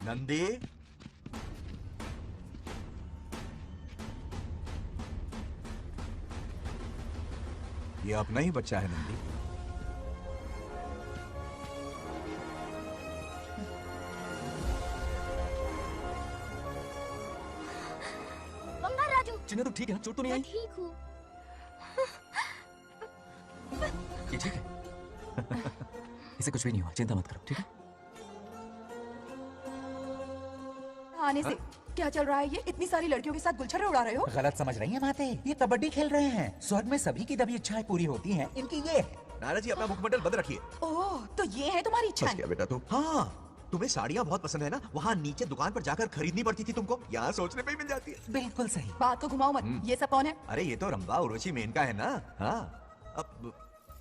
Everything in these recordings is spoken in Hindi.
नंदी, ये अपना ही बच्चा है नंदी। बंगार राजू, चिन्ना तो ठीक है, चोट तो नहीं मैं आई? ठीक हूँ। ये ठीक है। इसे कुछ भी नहीं हुआ, चिंता मत करो, ठीक है? आने से क्या चल रहा है ये? इतनी सारी लड़कियों के साथ गुलछर्रे उड़ा रहे हो? गलत समझ रही हैं माते, ये कबड्डी खेल रहे हैं। स्वर्ग में सभी की तभी इच्छाएं पूरी होती हैं, इनकी ये है। नारा जी, अपना मुखमंडल बंद रखिए। ओह, तो ये है तुम्हारी बस इच्छाएं? क्या बेटा तू? हाँ, तुम्हें साड़ियाँ बहुत पसंद है ना? वहाँ नीचे दुकान पर जाकर खरीदनी पड़ती थी तुमको, यहाँ सोचने पे ही मिल जाती है। बिल्कुल सही। बात को घुमाओ मत। ये सब कौन है? अरे ये तो रंबा उर्वशी मेनका है ना। हाँ, अब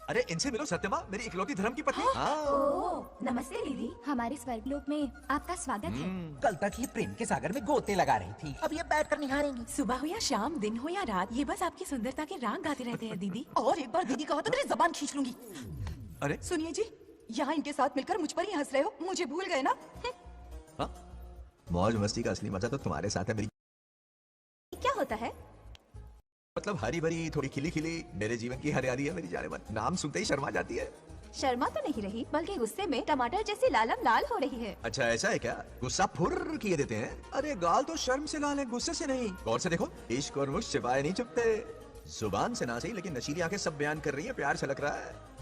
अरे इनसे मिलो सत्यमा, मेरी इकलौती धर्म की पत्नी। हाँ। ओह, नमस्ते दीदी, हमारे स्वर्गलोक में आपका स्वागत है। कल तक ये प्रेम के सागर में गोते लगा रही थी, अब ये बैठ कर निहारेंगी। सुबह हो या शाम, दिन हो या रात, ये बस आपकी सुंदरता के राग गाते रहते हैं दीदी। और एक बार दीदी कहा तो तेरी जबान खींच लूंगी। अरे सुनिए जी, यहाँ इनके साथ मिलकर मुझ पर ही हंस रहे हो, मुझे भूल गए ना? हाँ, मौज मस्ती का असली मजा तो तुम्हारे साथ है मेरी। क्या होता है? मतलब हरी भरी थोड़ी खिली खिली मेरे जीवन की हरियाली है मेरी जाने मन। नाम सुनते ही शर्मा जाती है। शर्मा तो नहीं रही, बल्कि गुस्से में टमाटर जैसी लालम लाल हो रही है। अच्छा ऐसा है क्या? गुस्सा फुर किए देते हैं। अरे गाल तो शर्म से लाल है, गुस्से से नहीं। गौर से देखो, इश्क और मुश्क छिपाए नहीं छुपते। जुबान से ना सही, लेकिन नशीली आंखें सब बयान कर रही है, प्यार छलक रहा है।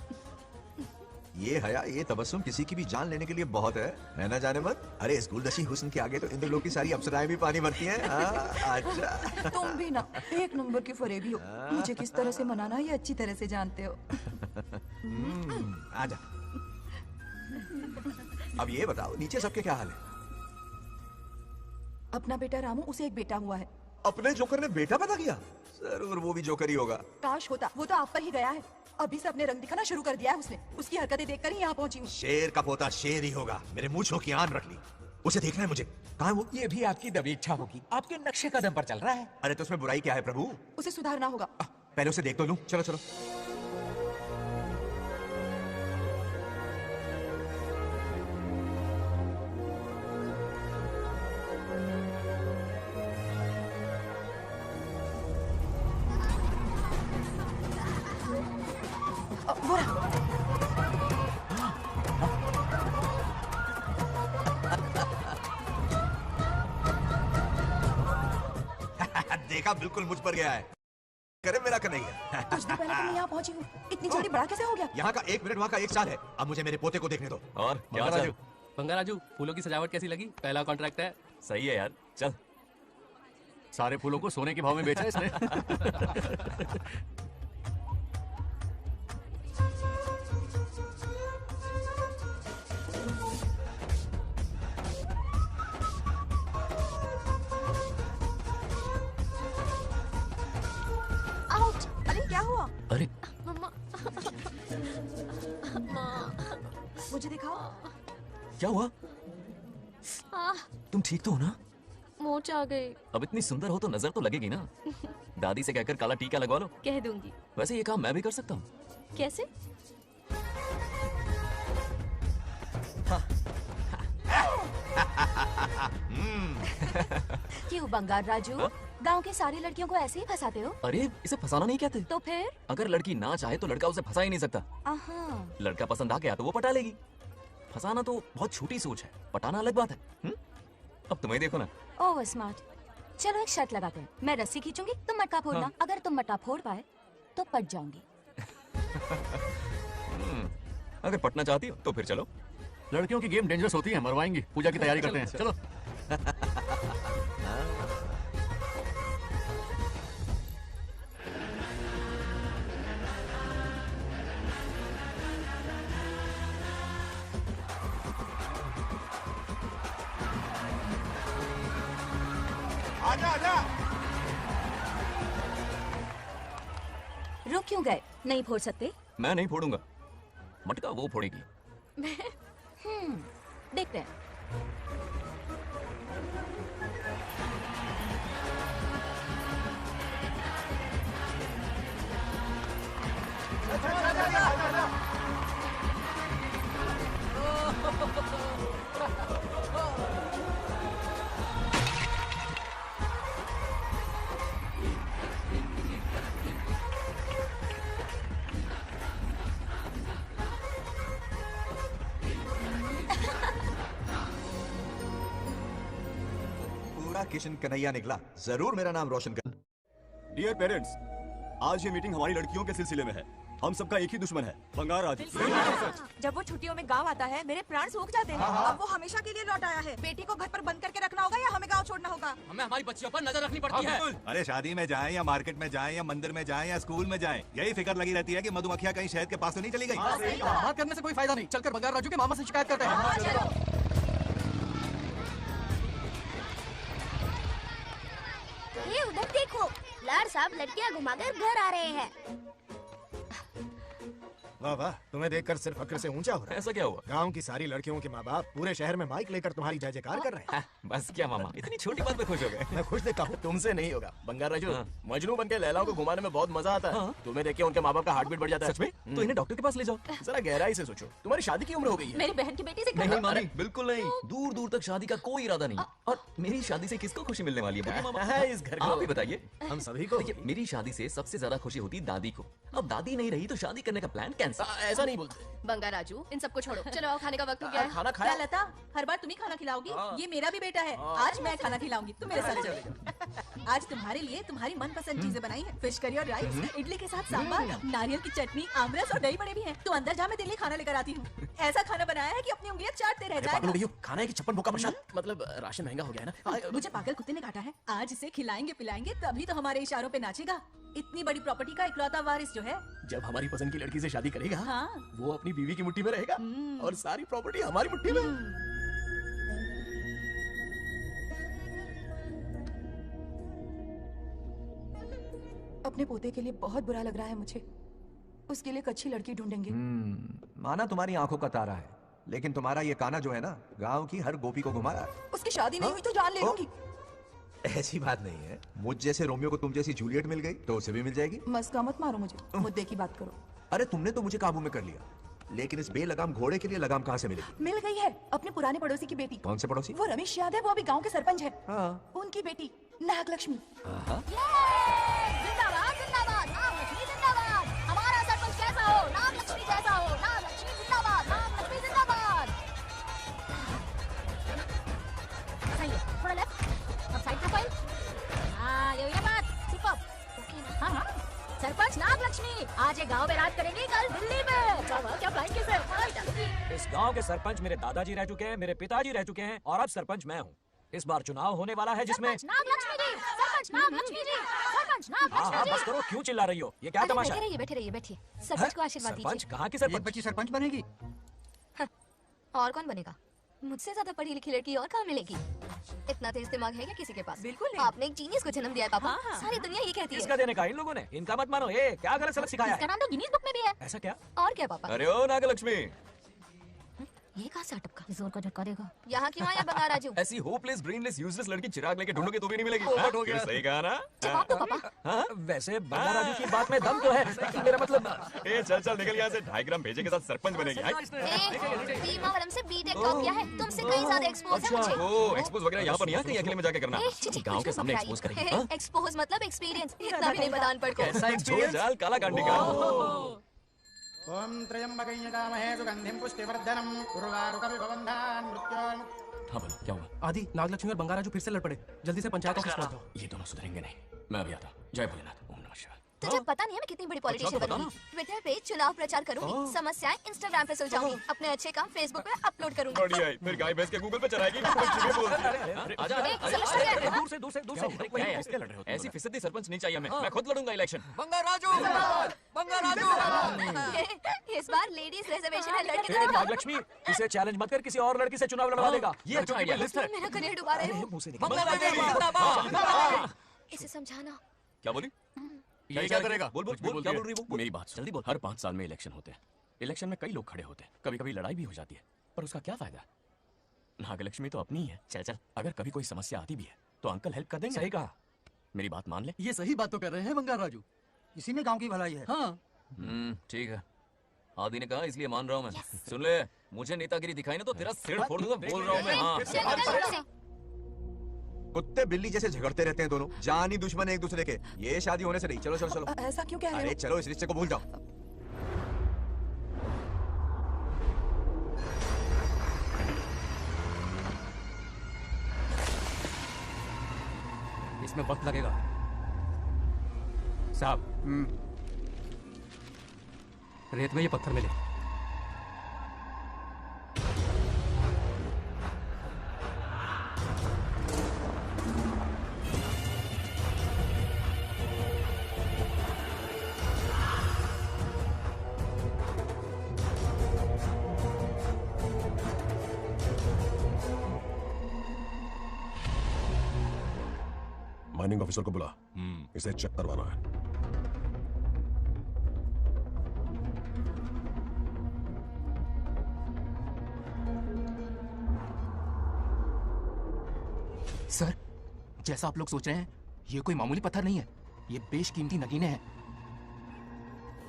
ये हया, ये तबस्सुम किसी की भी जान लेने के लिए बहुत है ना जाने मन? अरे इस गुलदशी हुस्न के आगे तो इंद्रलोक की सारी अप्सराएं भी पानी भरती हैं। अच्छा। तुम भी ना एक नंबर के फरेबी हो। मुझे किस तरह से मनाना ये अच्छी तरह से जानते हो। आजा। अब ये बताओ, नीचे सबके क्या हाल है? अपना बेटा रामू, उसे एक बेटा हुआ है। अपने जोकर ने बेटा पैदा किया? जरूर वो भी जोकर ही होगा। काश होता, वो तो आप पर ही गया है। अभी से अपने रंग दिखाना शुरू कर दिया है उसने। उसकी हरकतें देखकर ही यहाँ पहुंची हूँ। शेर का पोता शेर ही होगा। मेरे मूंछों की आन रख ली। उसे देखना है मुझे। कहाँ है वो? ये भी आपकी दबी इच्छा होगी, आपके नक्शे कदम पर चल रहा है। अरे तो उसमें बुराई क्या है प्रभु? उसे सुधारना होगा। पहले उसे देख तो लूं। चलो चलो। वो रहा। देखा, बिल्कुल मुझ पर गया है। करे मेरा कन्हैया। कुछ दिन पहले तो मैं यहाँ पहुंची हूँ। इतनी जल्दी बड़ा कैसे हो गया? यहाँ का 1 मिनट, वहाँ का 1 साल है। अब मुझे मेरे पोते को देखने दो। और क्या बंगा हाल राजू, बंगा राजू, फूलों की सजावट कैसी लगी? पहला कॉन्ट्रैक्ट है। सही है यार, चल। सारे फूलों को सोने के भाव में बेचा है इसने। आउट! अरे क्या हुआ? अरे मम्मा। मुझे दिखाओ। क्या हुआ? तुम ठीक तो हो ना? मोच आ गई। अब इतनी सुंदर हो तो नजर तो लगेगी ना। दादी से कहकर काला टीका लगवा लो। कह दूंगी। वैसे ये काम मैं भी कर सकता हूँ। कैसे? क्यों बंगार राजू, गांव के सारी लड़कियों को ऐसे ही फंसाते हो? अरे इसे फंसाना नहीं कहते। तो फिर? अगर लड़की ना चाहे तो लड़का उसे फंसा ही नहीं सकता। आहा। लड़का पसंद आ गया तो वो पटा लेगी। फंसाना तो बहुत छोटी सोच है, पटाना अलग बात है। अब तुम्हें देखो ना। Over smart. चलो एक शर्त लगाते हैं, मैं रस्सी खींचूंगी, तुम मटका फोड़ना। हाँ। अगर तुम मटका फोड़ पाए तो पट जाऊंगी। अगर पटना चाहती हो तो फिर चलो। लड़कियों की गेम डेंजरस होती है, मरवाएंगी। पूजा की तैयारी करते हैं, चलो। आजा आजा। रुक क्यों गए? नहीं फोड़ सकते? मैं नहीं फोड़ूंगा, मटका वो फोड़ेगी। देखते हैं। बेटा किशन कन्हैया निकला, जरूर मेरा नाम रोशन कर। डियर पेरेंट्स, आज ये मीटिंग हमारी लड़कियों के सिलसिले में है। हम सबका एक ही दुश्मन है, बंगार राजू। जब वो छुट्टियों में गांव आता है मेरे प्राण सूख जाते हैं। अब वो हमेशा के लिए लौट आया है। बेटी को घर पर बंद करके रखना होगा या हमें गांव छोड़ना होगा? हमें हमारी बच्चियों पर नजर रखनी पड़ती है। अरे शादी में जाएं या मार्केट में जाएं या मंदिर में जाएं या स्कूल में जाएं, यही फिक्र लगी रहती है कि मधुमक्खियां कहीं शहद के पास तो नहीं चली गई। बात करने से कोई फायदा नहीं, चलकर बंगार राजू के मामा से शिकायत करते हैं। ये उधर देखो, लाड साहब लड़कियां घुमाकर घर आ रहे हैं। वाह वाह, तुम्हें देखकर सिर्फ फक्र से ऊंचा हो रहा है। ऐसा क्या हुआ? गांव की सारी लड़कियों के माँ बाप पूरे शहर में माइक लेकर तुम्हारी जय जयकार कर रहे हैं। बस क्या मामा, इतनी छोटी बात पे खुश हो गए? मैं खुश देखता हूँ। तुमसे नहीं होगा बंगार राजू। हाँ। मजनू बनके लैलाओं को घुमाने में बहुत मजा आता है। हाँ। तुम्हें देख के उनके माँ बाप का हार्ट बीट बढ़ जाता है। सच में? तो इन्हें डॉक्टर के पास ले जाओ। जरा गहराई से सोचो, तुम्हारी शादी की उम्र हो गई है। मेरी बहन की बेटी से नहीं मामी, बिल्कुल नहीं। दूर दूर तक शादी का कोई इरादा नहीं। और मेरी शादी से किसको खुशी मिलने वाली है? बोलिए मामा। है इस घर आप ही को। बताइए। हम सभी को। देखिए, मेरी शादी से सबसे ज्यादा खुशी होती दादी को। अब दादी नहीं रही तो शादी करने का प्लान कैंसिल। ऐसा नहीं बोलते। बंगार राजू, इन सबको छोड़ो, चलो आओ, खाने का वक्त हो गया है। खाना क्या खाया? लता, हर बार तुम ही खाना खिलाओगी? ये मेरा भी बेटा है, आज मैं खाना खिलाऊंगी, तुम मेरे साथ चलो। आज तुम्हारे लिए तुम्हारी मनपसंद चीजें बनाई हैं। फिश करी और राइस, इडली के साथ सांभर, नारियल की चटनी, आमरस और दही बड़े भी हैं। तू अंदर जा, मैं दिल्ली खाना लेकर आती हूँ। ऐसा खाना बनाया है कि अपनी उंगलियां चाटते रह जाएगा। खाना है कि छप्पन भूखा प्रसाद? मतलब राशन महंगा हो गया है ना। मुझे पागल कुत्ते ने काटा है। आज इसे खिलाएंगे पिलाएंगे तभी तो हमारे इशारों पे नाचेगा। इतनी बड़ी प्रॉपर्टी का इकलौता वारिस जो है। जब हमारी पसंद की लड़की से शादी करेगा, हाँ। वो अपनी बीवी की मुट्ठी में रहेगा और सारी प्रॉपर्टी हमारी मुट्ठी में। अपने पोते के लिए बहुत बुरा लग रहा है मुझे। उसके लिए एक अच्छी लड़की ढूंढेंगे। माना तुम्हारी आंखों का तारा है, लेकिन तुम्हारा ये काना जो है ना, गांव की हर गोपी को घुमा रहा है। उसकी शादी नहीं हुई तो जान ले लूंगी। ऐसी बात नहीं है। मुझ जैसे रोमियो को तुम जैसी जूलियट मिल गई तो उसे भी मिल जाएगी। मस्का मत मारो मुझे, मुद्दे की बात करो। अरे तुमने तो मुझे काबू में कर लिया, लेकिन इस बेलगाम घोड़े के लिए लगाम कहाँ से मिलेगी? मिल गई है, अपने पुराने पड़ोसी की बेटी। कौन से पड़ोसी? वो रमेश याद है, वो अभी गांव के सरपंच है। हाँ। उनकी बेटी नागलक्ष्मी। जिंदाबाद जिंदाबाद, नागलक्ष्मी जिंदाबाद। हमारा सरपंच कैसा हो, नागलक्ष्मी जैसा हो। नागलक्ष्मी जिंदाबाद, नागलक्ष्मी जिंदाबाद। सही है, थोड़ा लेफ्ट, अब साइड प्रोफाइल। हाँ, ये बात सुपर। ओके ना? हाँ हाँ। सरपंच नागलक्ष्मी आज ये गांव में राज करेंगी, कल दिल्ली में। क्या फ्लाइंग किस है? इस गांव के सरपंच मेरे दादाजी रह चुके हैं, मेरे पिताजी रह चुके हैं और अब सरपंच मैं हूँ। इस बार चुनाव होने वाला है जिसमें नागलक्ष्मी जी, सरपंच नागलक्ष्मी जी, सरपंच हाँ नागलक्ष्मी हाँ, जी। बस करो, क्यों चिल्ला रही हो? ये क्या तमाशा है? बैठे रहिए बैठिए। सरपंच को आशीर्वाद सरपंच दीजिए। कहाँ की सरपंच? बच्ची सरपंच बनेगी। और कौन बनेगा? मुझसे ज्यादा पढ़ी लिखी लड़की और कहाँ मिलेगी? इतना तेज दिमाग है क्या किसी के पास? बिल्कुल नहीं। आपने एक जीनियस को जन्म दिया है पापा। हाँ। सारी दुनिया ये कहती है। इसका देने का इन लोगों ने, इनका मत मानो। ये क्या गलत सलत सिखाया इसका है? नाम तो गिनीज बुक में भी है। ऐसा क्या? और क्या पापा? अरे ओ नागलक्ष्मी, ये कहाँ से अटका? जोर का झटका देगा। यहाँ क्यों आया बंगार राजू? ऐसी होपलेस ब्रेनलेस यूजलेस लड़की चिराग लेके ढूंढोगे तो भी नहीं मिलेगी। पोपट हो गया। फिर सही कहा ना? जवाब दो पापा। हाँ, वैसे बंगार राजू की बात में दम तो है, लेकिन मेरा मतलब ए चल चल निकल यहाँ से। 2.5 ग्राम भेजे के साथ सरपंच बनेगी। तीमावरम से बीटेक टॉप किया है। तुमसे कहीं ज्यादा एक्सपोज है मुझे। ओ एक्सपोज वगैरह यहाँ पर नहीं, कहीं अकेले में जाके करना। गांव के सामने एक्सपोज करेंगे। हाँ? एक्सपोज मतलब एक्सपीरियंस। इतना भी नहीं बता अनपढ़ को। ऐसा एक्सपोज जाल काला कांडी का। ओम त्र्यंबकं यजामहे सुगंधिं पुष्टिवर्धनम् उर्वारुकमिव बन्धनान् मृत्योर्मुक्तिम्। हाँ बोलो क्या हुआ? आदि, नागलक्ष्मी और बंगार राजू फिर से लड़ पड़े। जल्दी से पंचायत ऑफिस पहुंच जाओ। ये दोनों सुधरेंगे नहीं। मैं अभी आता हूँ। जय भोलेनाथ। ओम नमः शिवाय। तुझे पता नहीं है मैं कितनी बड़ी पॉलिटिशियन पता बनूंगी। ट्विटर पे चुनाव प्रचार करूंगी, समस्याएं इंस्टाग्राम पे सुलझाऊंगी, अपने अच्छे काम फेसबुक पे अपलोड करूंगी। बढ़िया है। फिर गाय भैंस के गूगल पे चलाएगी। आजा समझ दूर से दूर से दूर से। ऐसी फिसदी सरपंच नहीं चाहिए हमें। मैं खुद लड़ूंगा इलेक्शन। बंगार राजू, बंगार राजू। इस बार लेडीज रिजर्वेशन है, लड़के ए, नागलक्ष्मी, इसे चैलेंज मत कर, किसी और लड़की से चुनाव लड़वा देगा। ये अच्छा आइडिया है। मेरा करियर डुबा रहे हो। बंगार राजू जिंदाबाद। इसे समझाना। क्या बोली? ये क्या करेगा? बोल बोल बोल, क्या बोल रही वो? मेरी बात सुन। जल्दी बोल। हर 5 साल में इलेक्शन होते हैं। इलेक्शन में कई लोग खड़े होते हैं, कभी कभी लड़ाई भी हो जाती है, पर उसका क्या फायदा? नागलक्ष्मी तो अपनी ही है। चल चल, अगर कभी कोई समस्या आती भी है तो अंकल हेल्प कर देंगे। सही कहा। मेरी बात मान ले। ये सही बात तो कर रहे हैं बंगार राजू। इसी में गांव की भलाई है। हाँ, ठीक है। आदि ने कहा इसलिए मान रहा हूँ मैं। सुन ले, मुझे नेतागिरी दिखाई ना तो तेरा सिर फोड़ दूंगा। बोल रहा हूँ मैं। हाँ कुत्ते बिल्ली जैसे झगड़ते रहते हैं दोनों, जानी दुश्मन एक दूसरे के। ये शादी होने से नहीं। चलो चलो चलो। ऐसा क्यों कह रहे अरे हो? चलो, इस रिश्ते को भूल जाओ। इसमें वक्त लगेगा। साहब, रेत में ये पत्थर मिले। माइनिंग ऑफिसर को बुला, इसे चेक करवाना है। सर, जैसा आप लोग सोच रहे हैं, ये कोई मामूली पत्थर नहीं है। ये बेशकीमती नगीने हैं।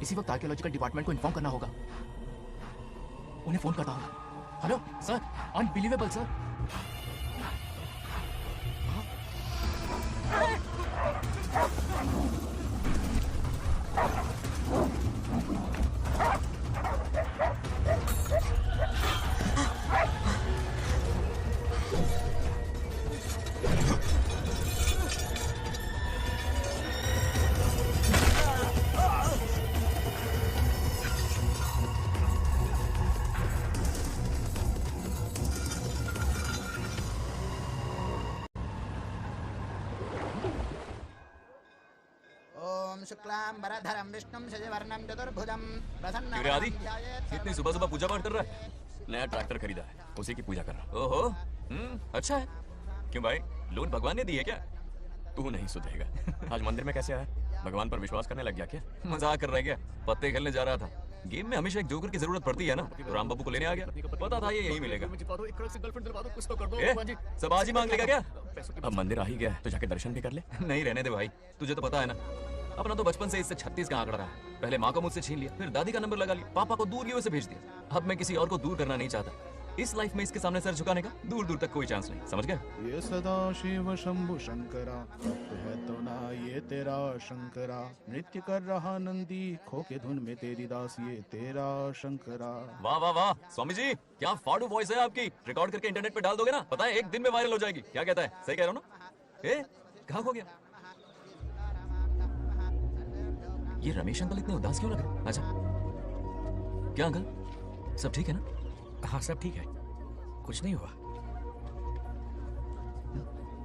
इसी वक्त आर्कियोलॉजिकल डिपार्टमेंट को इन्फॉर्म करना होगा। उन्हें फोन करता हूँ। Hello sir, unbelievable sir. शुक्लांबरधरं विष्णुं शशिवर्णं चतुर्भुजं प्रसन्नं क्यों रे आदि, इतनी सुबह सुबह पूजा पाठ कर रहा है? नया ट्रैक्टर खरीदा है, उसी की पूजा कर रहा। ओहो, अच्छा है। क्यों भाई, लोन भगवान ने दी है क्या? तू नहीं सुधरेगा। आज मंदिर में कैसे आया? भगवान पर विश्वास करने लग गया क्या? मजाक कर रहा है क्या? पत्ते खेलने जा रहा था। गेम में हमेशा एक जोकर की जरूरत पड़ती है ना, तो राम बाबू को लेने आ गया। पता था ये यही मिलेगा। सब आज ही मांग लेगा क्या? अब मंदिर आ ही गया तो जाके दर्शन भी कर ले। नहीं, रहने दे भाई, तुझे तो पता है ना, अपना तो बचपन से इससे 36 का आंकड़ा रहा है। पहले माँ को मुझसे छीन लिया, फिर दादी का नंबर लगा लिया, पापा को दूर से भेज दिया। अब मैं किसी और को दूर करना नहीं चाहता। इस लाइफ में इसके सामने सर झुकाने का दूर दूर तक कोई चांस नहीं, समझ गया? ये सदा शिव शंभु शंकरा, भक्त है तो ना ये तेरा शंकरा। नृत्य कर रहा नंदी, खो के धुन में तेरी दास, ये तेरा शंकरा। वाह वाह वाह, स्वामी जी क्या फाड़ू वॉइस है आपकी। रिकॉर्ड करके इंटरनेट पे डाल दोगे ना, पता है एक दिन में वायरल हो जाएगी। क्या कहता है? सही कह रहा हूँ ना? ए, कहाँ खो गया? ये रमेश अंकल इतने उदास क्यों लग रहे हैं? अच्छा, क्या अंकल सब ठीक है ना? हाँ सब ठीक है, कुछ नहीं हुआ।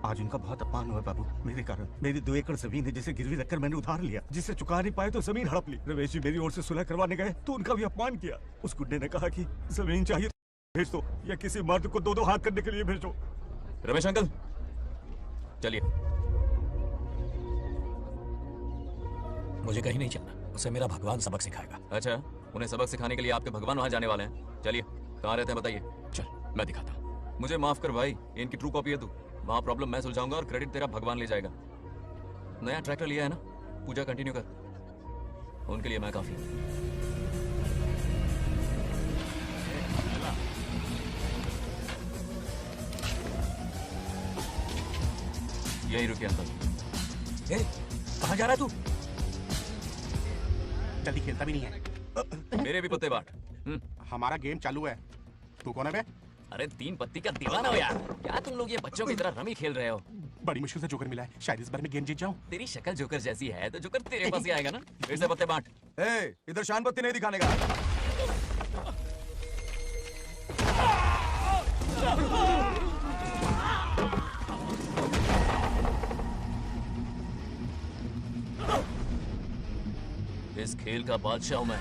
आज उनका बहुत अपमान हुआ बाबू, मेरे कारण। मेरी 2 एकड़ जमीन है जिसे गिरवी रखकर मैंने उधार लिया, जिसे चुका नहीं पाए तो जमीन हड़प ली। रमेश जी मेरी ओर से सुलह करवाने गए तो उनका भी अपमान किया। उस गुड्डे ने कहा कि जमीन चाहिए तो भेज दो, या किसी मर्द को 2-2 हाथ करने के लिए भेजो। रमेश अंकल चलिए। मुझे कहीं नहीं चलना, उसे मेरा भगवान सबक सिखाएगा। अच्छा, उन्हें सबक सिखाने के लिए आपके भगवान वहां जाने वाले हैं। चलिए, कहाँ रहते हैं बताइए। चल मैं दिखाता हूँ। मुझे माफ कर भाई, इनकी ट्रू कॉपी है तू। वहाँ प्रॉब्लम मैं सुलझाऊंगा और क्रेडिट तेरा भगवान ले जाएगा। नया ट्रैक्टर लिया है ना, पूजा कंटिन्यू कर। उनके लिए मैं काफी हूँ। यही रुकिए अंकल। कहाँ जा रहा है तू? जल्दी खेलता भी नहीं है। मेरे भी पत्ते बांट। हमारा गेम चालू है, तू कौन है बे? अरे 3 पत्ती का दीवाना हो यार, क्या तुम लोग ये बच्चों की तरह रमी खेल रहे हो? बड़ी मुश्किल से जोकर मिला है, शायद इस बार में गेम जीत जाऊं। तेरी शक्ल जोकर जैसी है तो जोकर तेरे पास ही आएगा ना। फिर से पत्ते बांट। इधर शान पत्ती नहीं दिखाने का। इस खेल का बादशाह हूं मैं।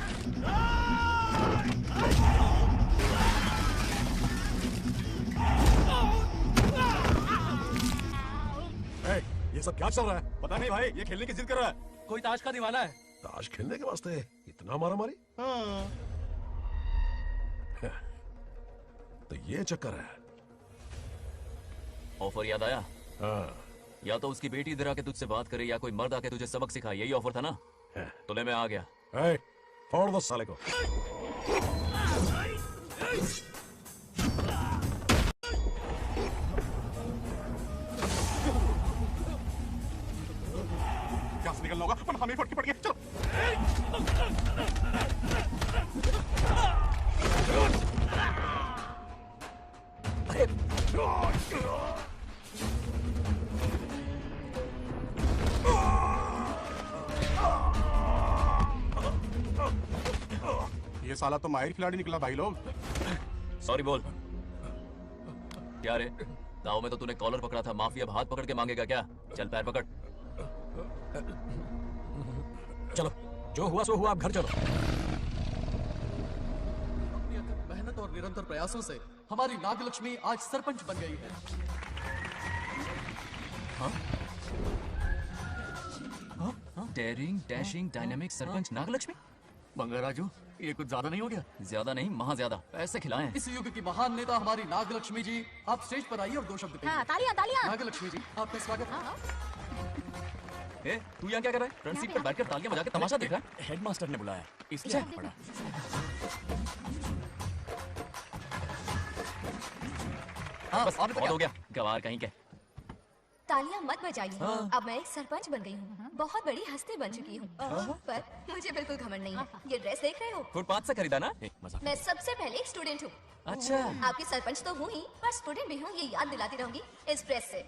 ये सब क्या चल रहा है? पता नहीं भाई, ये खेलने की जिद कर रहा है। कोई ताश का दीवाना है। ताश खेलने के वास्ते इतना मारा मारी? तो ये चक्कर है। ऑफर याद आया? हाँ। या तो उसकी बेटी इधर आके तुझसे बात करे, या कोई मर्द आके तुझे सबक सिखाए। यही ऑफर था ना? तो ले मैं आ गया। फोड़ दो साले को। क्या से निकलना होगा, वरना हमें फटके पड़ गए। चलो। ये साला तो माहिर खिलाड़ी निकला भाई लोग। सॉरी बोल। क्या रे, दाव में तो तूने कॉलर पकड़ा था, माफी अब हाथ पकड़ के मांगेगा क्या? चल पैर पकड़। चलो, जो हुआ सो हुआ, अब घर चलो। मेहनत और निरंतर प्रयासों से हमारी नागलक्ष्मी आज सरपंच बन गई है। Daring, dashing, dynamic sarpanch Nagalakshmi. Bangaraju, ये कुछ ज्यादा नहीं हो गया? ज्यादा नहीं, महा ज्यादा। पैसे खिलाएं। इस युग की महान नेता हमारी नागलक्ष्मी जी, आप स्टेज पर आइए और 2 शब्द कहिए। हाँ, तालियां तालियां। नागलक्ष्मी जी, आपका स्वागत है। ए, तू यहाँ क्या कर रहा है? फ्रंट सीट पर बैठकर तालियां बजा के तमाशा देख रहा है? हेडमास्टर ने बुलाया, इसलिए आना पड़ा। हाँ, बस बहुत हो गया, गवार कहीं के। तालियां मत बजाइए। अब मैं एक सरपंच बन गई हूँ, बहुत बड़ी हस्ती बन चुकी हूँ, पर मुझे बिल्कुल घमंड नहीं है। ये ड्रेस देख रहे हो? फुटपाथ से खरीदा ना? मैं सबसे पहले एक स्टूडेंट हूँ। अच्छा। आपकी सरपंच तो हूँ ही, पर स्टूडेंट भी हूँ, ये याद दिलाती रहूंगी इस ड्रेस से।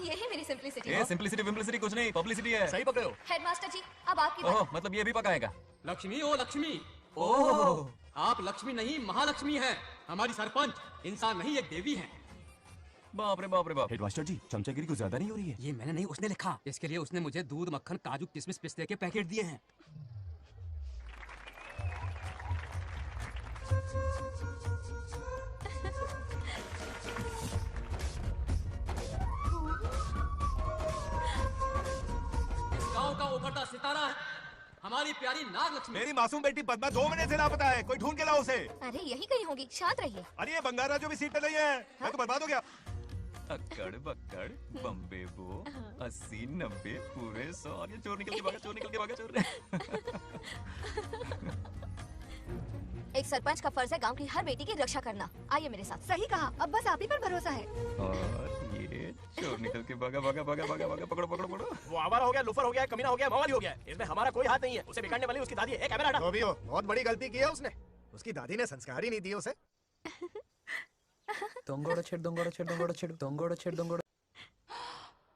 यही मेरी सिंप्लिसिटी है। सिंप्लिसिटी विम्प्लिसिटी कुछ नहीं, पब्लिसिटी है। सही पकड़े हो। हेडमास्टर जी, अब आपकी बारी। ओह, मतलब ये भी पकाएगा? लक्ष्मी, ओ लक्ष्मी, ओह, आप लक्ष्मी नहीं महालक्ष्मी हैं। हमारी सरपंच इंसान नहीं, एक देवी है। बाप रे बाप रे बाप। हेडमास्टर जी, चमचागिरी कुछ ज्यादा नहीं हो रही है? ये मैंने नहीं, उसने लिखा। इसके लिए उसने मुझे दूध, मक्खन, काजू, किशमिश, पिस्ते के पैकेट दिए हैं। इस गांव का उभरता सितारा है हमारी प्यारी नागलक्ष्मी। मेरी मासूम बेटी पद्मा 2 महीने से लापता है, कोई ढूंढ के लाओ उसे। अरे यही कहीं होगी, शांत रहिए। अरे ये बंगारा जो भी सीट पे नहीं है, मैं तो बर्बाद हो गया। अक्कड़ बक्कड़ बम्बे बो 80 90 पूरे 100। ये चोर निकल के भागा, चोर निकल के भागा, चोर। एक सरपंच का फर्ज है गांव की हर बेटी की रक्षा करना। आइए मेरे साथ। सही कहा, अब बस आप ही पर भरोसा है। और ये चोर निकल के भागा भागा भागा भागा भागा, पकड़ो पकड़ो पकड़ो। वो आवारा हो गया, लूफर हो गया, कमीना हो गया, मवाली हो गया। इसमें हमारा कोई हाथ नहीं है। उसे बिगाड़ने वाली उसकी दादी है। कैमरा हटा। तो भी हो, बहुत बड़ी गलती की है उसने। उसकी दादी ने संस्कार ही नहीं दिए उसे।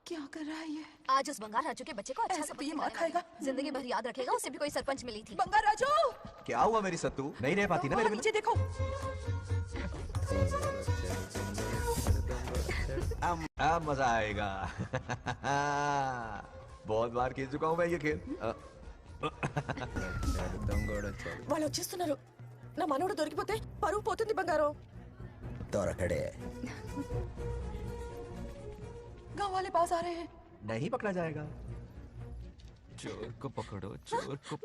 क्या कर रहा है ये? आज उस बंगाल राजू के बच्चे को अच्छा तो ये मार खाएगा। जिंदगी भर याद रखेगा, उसे भी कोई सरपंच मिली थी। बंगाल राजू, क्या हुआ मेरी सत्तू? नहीं रह पाती ना मेरे बिना? नीचे देखो। अब मजा आएगा। बहुत बार खेल चुका हूँ मैं ये खेल। వాళ్ళు వచ్చేస్తున్నారు. నా మనోడు దొరికిపోతే పరువు పోతుంది బంగారం. దొరకడే. गांव वाले पास आ रहे हैं। नहीं पकड़ा जाएगा। चोर को पकड़ो, चोर को।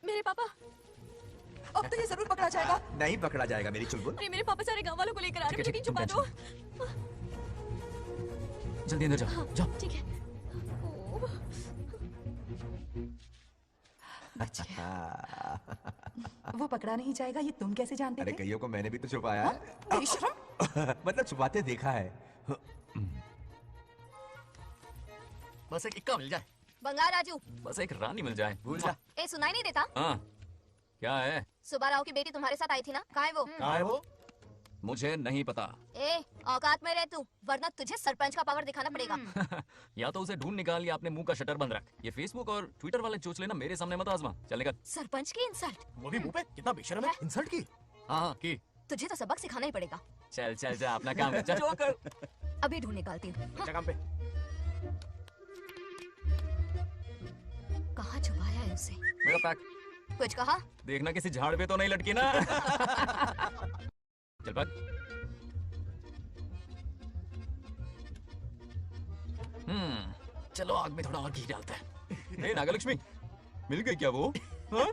मेरे पापा, अब तो ये जरूर पकड़ा जाएगा। नहीं पकड़ा जाएगा मेरी चुलबुल। अरे मेरे पापा सारे गांव वालों को लेकर आ रहे हैं, लेकिन छुपा दो। जल्दी अंदर जाओ, जाओ। ठीक है। वो पकड़ा नहीं जाएगा, ये तुम कैसे जानते अरे थे? कईयों को मैंने भी तो छुपाया है। बेशरम। मतलब छुपाते देखा है। बस एक इक्का मिल जाए। बंगाल राजू, बस एक रानी मिल जाए। भूल जा। ए सुनाई नहीं देता? हाँ, क्या है? सुबह राव की बेटी तुम्हारे साथ आई थी ना? कहाँ है वो? कहाँ है वो? मुझे नहीं पता। ए, औकात में रह तू, वरना तुझे सरपंच का पावर दिखाना पड़ेगा। या तो उसे ढूंढ निकाल या अपने मुंह का शटर बंद रख। ये फेसबुक और ट्विटर वाले चोचले ना मेरे सामने मत आजमा। चल निकल। सरपंच की इंसल्ट। वो भी मुंह पे? कितना बेशर्म है। इंसल्ट की? हाँ की। तुझे तो सबक सिखाना ही पड़ेगा। चल चल जा, अपना काम कर। चल। अभी ढूंढ निकालती हूँ। काम पे। कहाँ छुपाया है उसे? मेरा पैक। कुछ कहा? देखना किसी झाड़ पे तो नहीं लटकी ना। चल भाग। चलो आग में थोड़ा और घी डालते हैं। ए नागलक्ष्मी, मिल गई क्या वो? हाँ?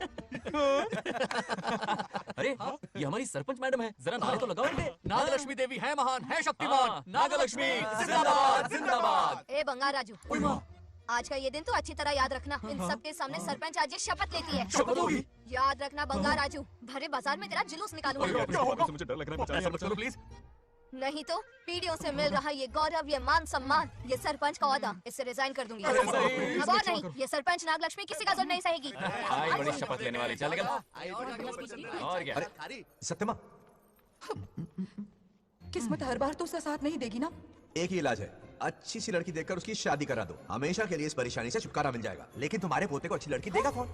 अरे ये हमारी सरपंच मैडम है, जरा नारे तो लगाओ इनपे। नागलक्ष्मी देवी है महान, है शक्तिमान। नागलक्ष्मी जिंदाबाद जिंदाबाद। ए बंगाल राजू, आज का ये दिन तो अच्छी तरह याद रखना। इन सबके सामने सरपंच आज ये शपथ लेती है। शपथ होगी? याद रखना बंगाल राजू, भरे बाजार में तेरा जुलूस निकालूंगा। मुझे डर लग रहा है। चलो प्लीज। नहीं तो पीढ़ियों से मिल रहा ये गौरव, ये मान सम्मान, ये सरपंच का ओहदा, इससे रिजाइन कर दूंगी। अरे सही। अब और नहीं, ये सरपंच नागलक्ष्मी किसी का जुल्म नहीं सहेगी। आई बड़ी शपथ लेने वाली। चल निकल। और क्या? सत्यमा, किस्मत हर बार तो उसका साथ नहीं देगी ना। एक ही इलाज है, अच्छी सी लड़की देखकर उसकी शादी करा दो। हमेशा के लिए इस परेशानी से छुटकारा मिल जाएगा। लेकिन तुम्हारे पोते को अच्छी लड़की देगा कौन?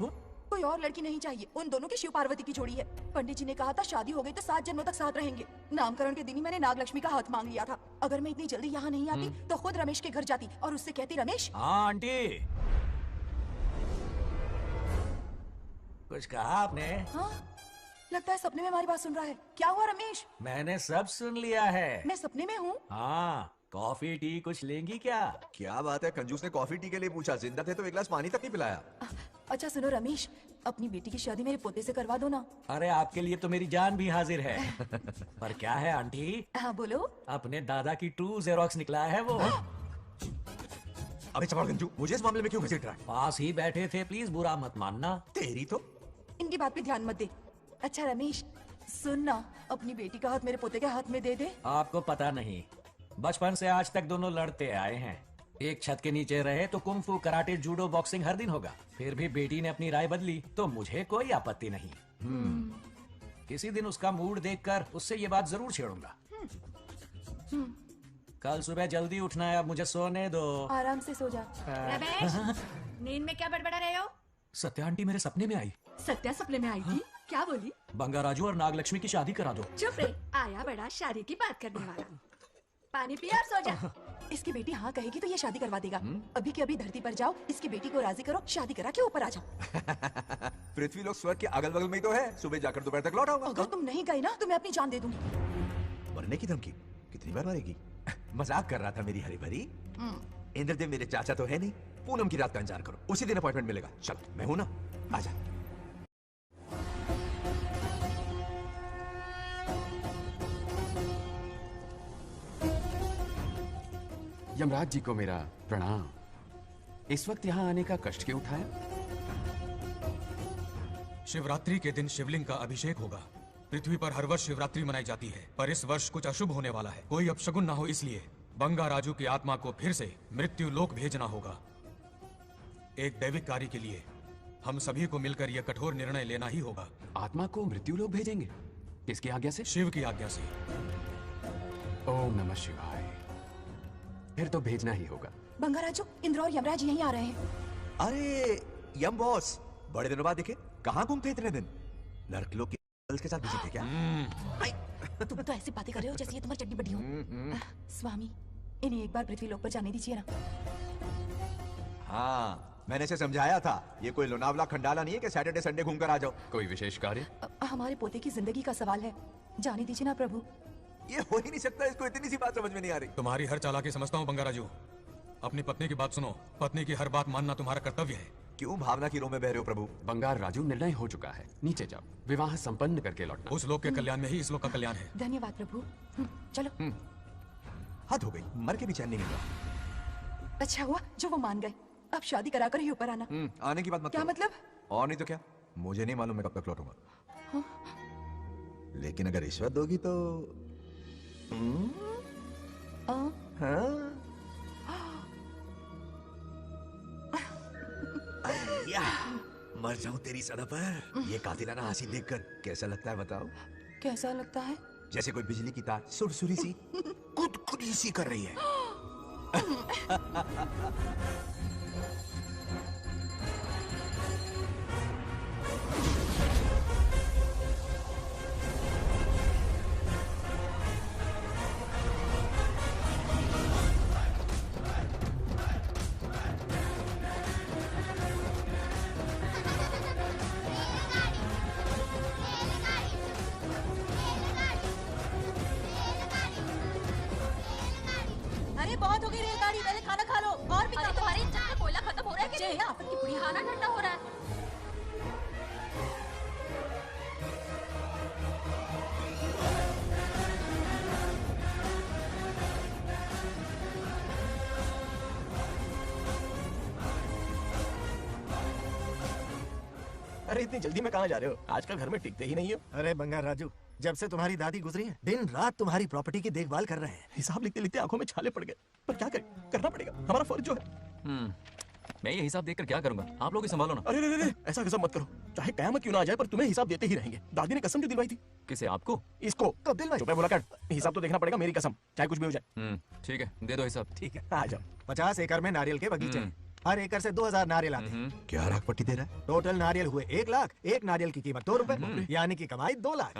कोई और लड़की नहीं चाहिए। उन दोनों की शिव पार्वती की जोड़ी है। पंडित जी ने कहा था शादी हो गई तो 7 जन्मों तक साथ रहेंगे। नामकरण के दिन ही मैंने नागलक्ष्मी का हाथ मांग लिया था। अगर मैं इतनी जल्दी यहाँ नहीं आती तो खुद रमेश के घर जाती और उससे कहती, रमेश। हाँ आंटी, कुछ कहा आपने? हाँ, लगता है सपने में हमारी बात सुन रहा है। क्या हुआ रमेश? मैंने सब सुन लिया है। मैं सपने में हूँ? हाँ, कॉफी टी कुछ लेंगी क्या? क्या बात है, कंजूस ने कॉफी टी के लिए पूछा, जिंदा थे तो एक गिलास पानी तक नहीं पिलाया। अच्छा सुनो रमेश, अपनी बेटी की शादी मेरे पोते से करवा दो ना। अरे आपके लिए तो मेरी जान भी हाजिर है। पर क्या है आंटी? हाँ बोलो। अपने दादा की ट्रू जेरोक्स निकला है वो। अबे चमार गंजू, मुझे इस मामले में क्यों घसीट रहा है? पास ही बैठे थे, प्लीज बुरा मत मानना। तेरी तो इनकी बात पे ध्यान मत दे। अच्छा रमेश सुन ना, अपनी बेटी का हाथ मेरे पोते के हाथ में दे दे। आपको पता नहीं, बचपन से आज तक दोनों लड़ते आए हैं। एक छत के नीचे रहे तो कुंफू, कराटे, जूडो, बॉक्सिंग हर दिन होगा। फिर भी बेटी ने अपनी राय बदली तो मुझे कोई आपत्ति नहीं। किसी दिन उसका मूड देखकर उससे ये बात जरूर छेड़ूंगा। कल सुबह जल्दी उठना है, अब मुझे सोने दो। आराम से सो जा। रमेश, नींद में क्या बड़बड़ा रहे हो? सत्या आंटी मेरे सपने में आई। सत्या सपने में आई थी? क्या बोली? बंगाराजू और नागलक्ष्मी की शादी करा दो। चुप रे, आया बड़ा शादी की बात करने वाला। पानी पिया और सो जा। इसकी बेटी हाँ कहेगी तो ये शादी करवा देगा। अभी के अभी धरती पर जाओ, इसकी बेटी को राजी करो, शादी करा के ऊपर आ जाओ। पृथ्वी लोग स्वर्ग के अगल बगल में ही तो है। सुबह जाकर दोपहर तक लौट आऊंगा। अगर तुम नहीं गए ना तो मैं अपनी जान दे दूंगी। मरने की धमकी? कितनी बार मारेगी? मजाक कर रहा था मेरी हरी भरी। इंद्रदेव मेरे चाचा तो है नहीं। पूनम की रात का इंतजार करो, उसी दिन अपॉइंटमेंट मिलेगा। चल मैं हूं ना, आजा। यमराज जी को मेरा प्रणाम। इस वक्त यहाँ आने का कष्ट क्यों उठाया? शिवरात्रि के दिन शिवलिंग का अभिषेक होगा। पृथ्वी पर हर वर्ष शिवरात्रि मनाई जाती है, पर इस वर्ष कुछ अशुभ होने वाला है। कोई अपशगुन ना हो, इसलिए बंगाराजू की आत्मा को फिर से मृत्यु लोक भेजना होगा। एक दैविक कार्य के लिए हम सभी को मिलकर यह कठोर निर्णय लेना ही होगा। आत्मा को मृत्यु लोक भेजेंगे? किसकी आज्ञा से? शिव की आज्ञा से। ओम नमः शिवाय। फिर तो भेजना ही होगा। बंगाराजू, इंद्र और यमराज यहीं आ रहे हैं। अरे यम बॉस, बड़े दिनों बाद दिखे। कहाँ घूमते इतने दिन? नरकलोक के के साथ बिजी थे क्या? तुम तो ऐसी बातें कर रहे हो जैसे ये तुम्हारी चड्डी बड्डी हो। स्वामी, इन्हें एक बार पृथ्वी लोक पर जाने दीजिए ना। हाँ, मैंने इसे समझाया था। ये कोई लोनावला खंडाला नहीं है कि सैटरडे संडे घूम कर आ जाओ। कोई विशेष कार्य? हमारे पोते की जिंदगी का सवाल है, जाने दीजिए ना प्रभु। ये हो ही नहीं सकता, इसको इतनी सी बात समझ में नहीं आ रही। तुम्हारी हर चालाकी समझता हूँ बंगाराजू। अपनी पत्नी की बात सुनो। पत्नी की हर बात मानना तुम्हारा कर्तव्य है। क्यों भावना की रो में बह रहे हो प्रभु? बंगार राजू, निर्णय हो चुका है। नीचे जाओ, विवाह संपन्न करके लौटना। उस लोक के कल्याण में ही इस लोक का कल्याण है। धन्यवाद प्रभु। चलो। हद हो गई, मर के भी चैन नहीं मिला। अच्छा हुआ जो वो मान गए। अब शादी कराकर ही ऊपर आना। आने की बात मत क्या करो। मतलब? और नहीं तो क्या, मुझे नहीं मालूम मैं कब तक लौटूंगा। लेकिन अगर रिश्वत दोगी तो हाँ? या, मर जाऊं तेरी सदा पर। ये कातिलाना हंसी देखकर कैसा लगता है बताओ? कैसा लगता है? जैसे कोई बिजली की तार सुरसुरी सी कुदकुदी सी कर रही है। अरे बहुत हो गई रेलगाड़ी, पहले खाना खा लो। और भी अरे तुम्हारे इंजन में कोयला खत्म हो रहा है कि नहीं? आफत की बुरी खाना ठंडा हो रहा है। अरे इतनी जल्दी में कहाँ जा रहे हो? आजकल घर में टिकते ही नहीं हो। अरे बंगार राजू, जब से तुम्हारी दादी गुजरी है, दिन रात तुम्हारी प्रॉपर्टी की देखभाल कर रहे हैं। हिसाब लिखते लिखते आंखों में छाले पड़ गए, पर क्या करें, करना पड़ेगा, हमारा फर्ज जो है। मैं ये हिसाब देखकर क्या करूंगा? आप लोग ही संभालो ना। अरे रे, ऐसा कसम मत करो। चाहे कयामत क्यों ना आ जाए, पर तुम्हें हिसाब देते ही रहेंगे। दादी ने कसम जो दिलवाई थी। किसे? आपको? इसको कब दिलवाई? जो मैं बोला कर, हिसाब तो देखना पड़ेगा, मेरी कसम, चाहे कुछ भी हो जाए। ठीक है, दे दो हिसाब। ठीक है, आ जाओ। 50 एकड़ में नारियल के बगीचे। हर एकड़ से 2000 नारियल आते हैं। क्या राग पट्टी दे रहा है? टोटल नारियल हुए 1 लाख। एक नारियल की कीमत 2 रुपए, यानी कि कमाई 2 लाख।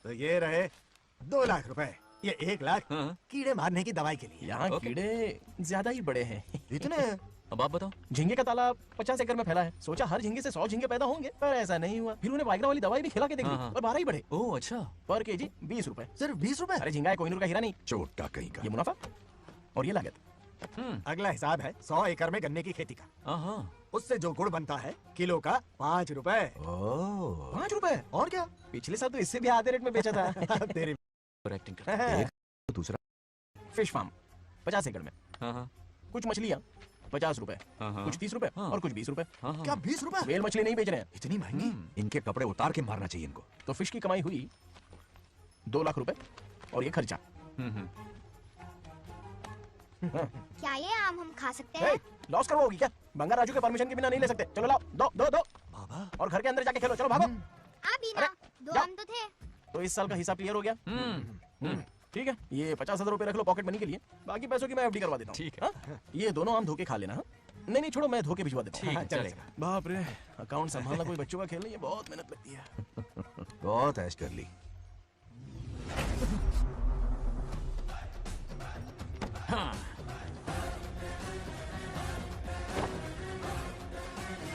तो ये रहे 2 लाख रुपए। ये 1 लाख कीड़े मारने की दवाई के लिए। यहाँ कीड़े ज्यादा ही बड़े हैं। इतने? अब आप बताओ। झींगे का तालाब 50 एकड़ में फैला है। सोचा हर झींगे से 100 झींगे पैदा होंगे, पर ऐसा नहीं हुआ। फिर उन्हें वाइग्रा वाली दवाई भी खिला के देख ली और 12 ही बढ़े। ओह अच्छा। पर केजी 20 रुपए। सिर्फ 20 रुपए? अरे झींगा है, कोहिनूर का हीरा नहीं। चोटा कहीं का। ये मुनाफा और ये लागत। अगला हिसाब है 100 एकड़ में गन्ने की खेती का। उससे जो गुड़ बनता है किलो का 5 रुपए। 5 रुपए? और क्या? पिछले साल तो इससे भी आधे रेट में बेचा था। तेरी एक्टिंग कर। दूसरा फिश फार्म 50 एकड़ में। कुछ मछलियाँ 50 रुपए, कुछ 30 रुपए और कुछ 20 रुपए। क्या 20 रुपए? वेल मछली नहीं बेच रहे हैं। इतनी महंगी? इनके कपड़े उतार के मारना चाहिए इनको। तो फिश की कमाई हुई 2 लाख रुपए और ये खर्चा। क्या ये आम हम खा सकते हैं? लॉस करवाओगी क्या? बंगा राजू के परमिशन के बिना नहीं ले सकते। चलो लाओ, दो दो दो। बाबा। और घर के अंदर जाके खेलो। चलो भागो। अभी ना 2 आम तो थे। तो इस साल का हिसाब क्लियर हो गया। ठीक है, ये 50,000 रुपए रख लो पॉकेट मनी के लिए। बाकी पैसों की मैं एफडी करवा देता हूँ। ठीक है। ये दोनों आम धोके खा लेना। नहीं छोड़ो, मैं धोके भिजवा देता हूँ। चलेगा। बाप रे, अकाउंट संभालना कोई बच्चों का खेल नहीं है। बहुत मेहनत लगती है। बहुत ऐश कर ली।